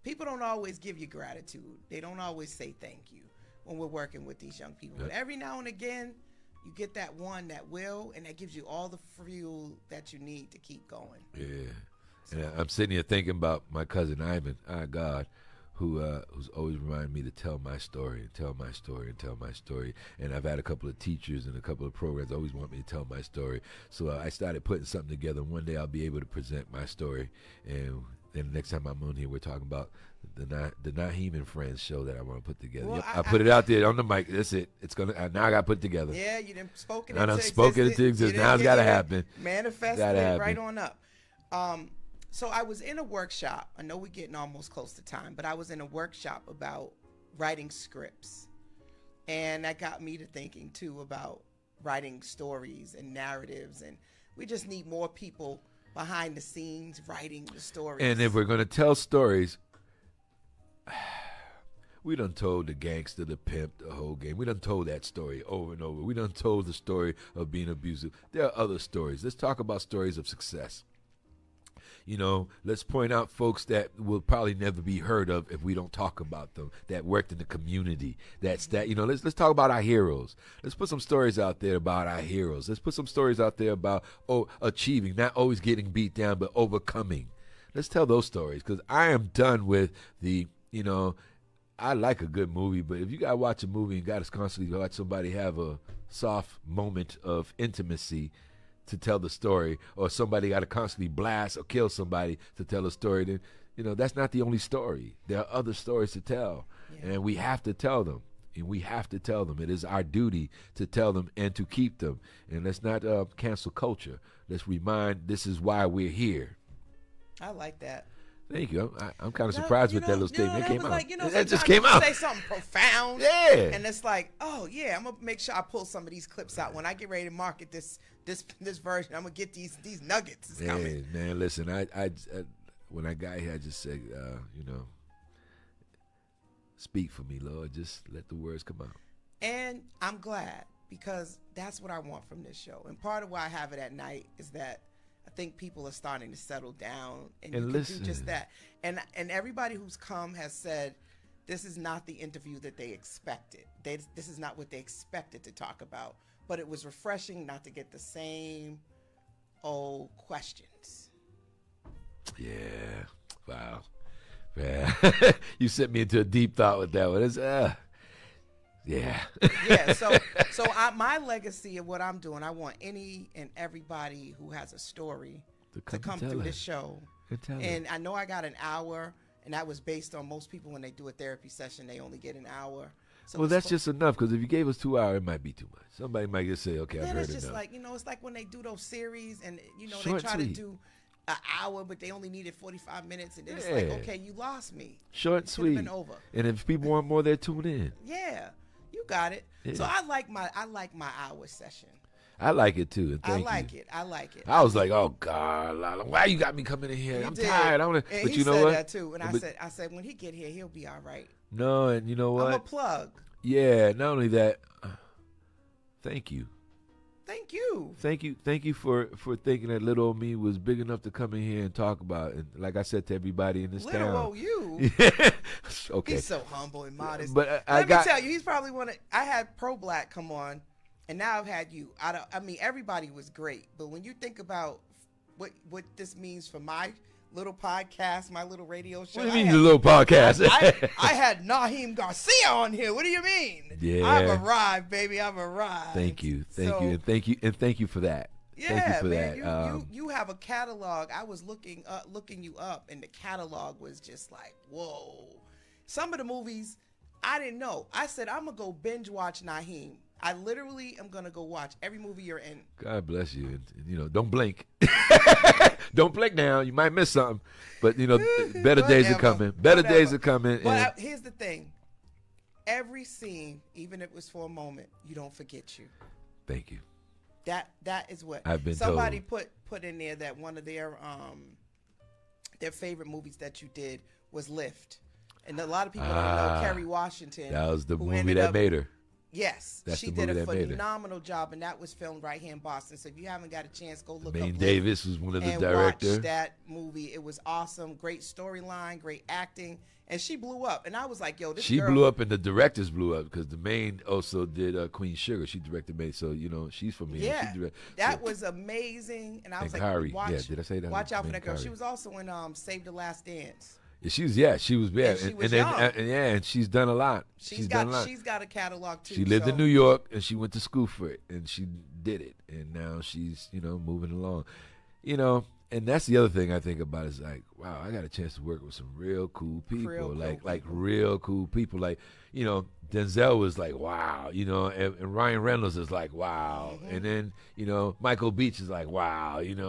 people don't always give you gratitude. They don't always say thank you when we're working with these young people. Yep. But every now and again, you get that one that will, and that gives you all the fuel that you need to keep going. Yeah. And I'm sitting here thinking about my cousin Ivan, who's always reminding me to tell my story and tell my story and tell my story. And I've had a couple of teachers and a couple of programs always want me to tell my story. So I started putting something together. One day I'll be able to present my story. And then the next time I'm on here, we're talking about the Naheem and Friends show that I want to put together. Well, yep, I put it out there on the mic. That's it. It's gonna. Now I got to put it together. Yeah, you done spoken into existence. Now it's got to happen. Manifest it right on up. So I was in a workshop. I know we're getting almost close to time, but I was in a workshop about writing scripts. And that got me to thinking, too, about writing stories and narratives. And we just need more people behind the scenes writing the stories. And if we're going to tell stories, we done told the gangster, the pimp, the whole game. We done told that story over and over. We done told the story of being abusive. There are other stories. Let's talk about stories of success. You know, let's point out folks that will probably never be heard of if we don't talk about them, that worked in the community. Let's talk about our heroes. Let's put some stories out there about our heroes. Let's put some stories out there about achieving, not always getting beat down, but overcoming. Let's tell those stories, because I am done with I like a good movie, but if you got to watch a movie and got to constantly watch somebody have a soft moment of intimacy to tell the story, or somebody got to constantly blast or kill somebody to tell a story, then that's not the only story. There are other stories to tell, and we have to tell them. And we have to tell them. It is our duty to tell them and to keep them. And let's not cancel culture. Let's remind this is why we're here. I like that. Thank you. I'm kind of surprised with that little statement. It came out. That just came out. Say something profound. Yeah. And it's like, oh yeah, I'm gonna make sure I pull some of these clips out when I get ready to market this version. I'm gonna get these nuggets. It's coming. Man, listen. I when I got here, I just said, speak for me, Lord. Just let the words come out. And I'm glad, because that's what I want from this show. And part of why I have it at night is that I think people are starting to settle down, and you can do just that. And everybody who's come has said this is not the interview that they expected. This is not what they expected to talk about. But it was refreshing not to get the same old questions. Yeah. Wow. Yeah. You sent me into a deep thought with that one. It's yeah. Yeah. So my legacy of what I'm doing, I want any and everybody who has a story to come through this show. And I know I got an hour, and that was based on most people when they do a therapy session, they only get an hour. So well, that's just enough, because if you gave us 2 hours, it might be too much. Somebody might just say, okay, I've heard enough. It's just like, it's like when they do those series, and Short, they try sweet. to do an hour, but they only needed 45 minutes, and then it's like, okay, you lost me. Short, sweet. Been over. And if people want more, they'll tune in. Yeah, you got it. Yeah. So I like my hour session. I like it too. I like it. I was like, oh God, Lala, why you got me coming in here? I'm tired. But you know what? He said that too, and I said when he get here, he'll be all right. No, and you know what? I'm a plug. Yeah. Not only that, thank you. Thank you. Thank you for thinking that little old me was big enough to come in here and talk about. And like I said to everybody in this town. Little old you. Okay. He's so humble and modest. But Let me tell you, he's probably I had Pro Black come on, and now I've had you. I mean, everybody was great, but when you think about what this means for my little podcast, my little radio show. What do you mean your little podcast? I had Naheem Garcia on here. What do you mean? Yeah. I've arrived, baby. I've arrived. Thank you, and thank you for that. Yeah, thank you for man. that. You have a catalog. I was looking you up, and the catalog was just like, whoa. Some of the movies I didn't know. I said I'm gonna go binge watch Naheem. I literally am gonna go watch every movie you're in. God bless you, and don't blink. Don't blink now. You might miss something, but better days are coming. Better days are coming. But here's the thing: every scene, even if it was for a moment, you don't forget you. Thank you. That is what I've been somebody told. put in there, that one of their favorite movies that you did was Lift, and a lot of people don't know Kerry Washington. That was the movie that made her. Yes, she did a phenomenal job, and that was filmed right here in Boston. So if you haven't got a chance, go look up. Maine Davis was one of the directors. Watch that movie. It was awesome. Great storyline, great acting, and she blew up. And I was like, yo, this girl. She blew up, and the directors blew up, because the Maine also did Queen Sugar. She directed Maine, so she's from me. Yeah, that was amazing. And I was like, watch, did I say that? Watch out for that girl. She was also in Save the Last Dance. She was young. And she's done a lot. She's got a catalog too. She lived in New York, and she went to school for it, and she did it, and now she's moving along, and that's the other thing I think about is like, wow, I got a chance to work with some real cool people, real cool people, like Denzel was like, wow, and Ryan Reynolds is like, wow, and then Michael Beach is like, wow, and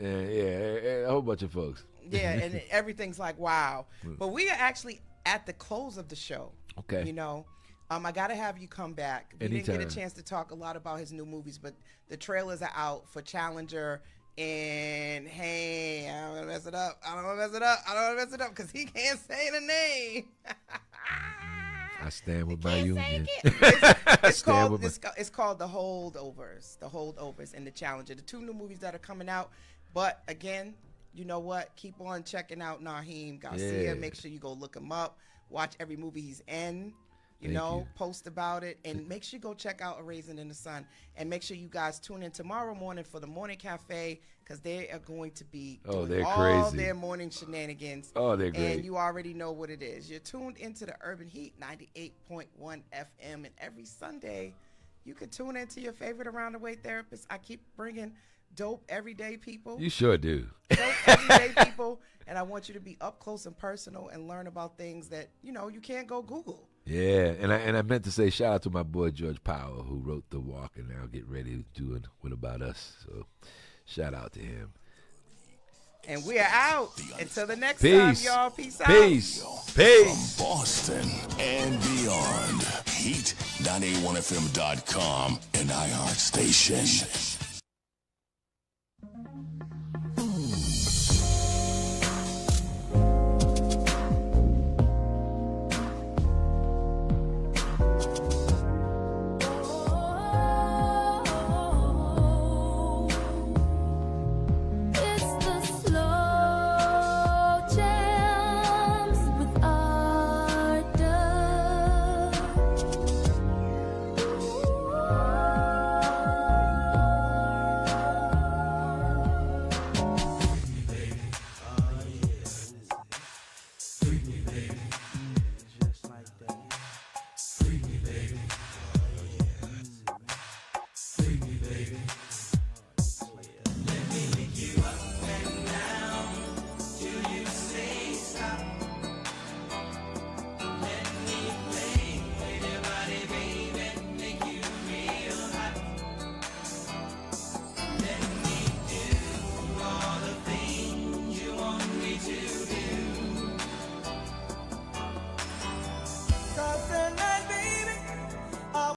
a whole bunch of folks. Yeah, and everything's like, wow. But we are actually at the close of the show. Okay. You know, I got to have you come back. We Anytime. didn't get a chance to talk a lot about his new movies, but the trailers are out for Challenger. And hey, I don't want to mess it up because he can't say the name. I stand with my union. It's called The Holdovers and The Challenger. The two new movies that are coming out. But again, you know what? Keep on checking out Naheem Garcia. Yeah. Make sure you go look him up. Watch every movie he's in. Thank you. Post about it. And make sure you go check out A Raisin in the Sun. And make sure you guys tune in tomorrow morning for the Morning Cafe because they are going to be doing all crazy. their morning shenanigans. Oh, they're great. And you already know what it is. You're tuned into the Urban Heat 98.1 FM. And every Sunday, you can tune into your favorite Around the Way therapist. I keep bringing dope everyday people. You sure do. Dope everyday people. And I want you to be up close and personal and learn about things that, you can't go Google. Yeah, and I meant to say shout out to my boy George Powell who wrote The Walk and now get ready to do What About Us. So shout out to him. And we are out. Until the next Peace. time, y'all. Peace out. Peace. Peace. From Boston and beyond. Heat981fm.com and iHeartStation.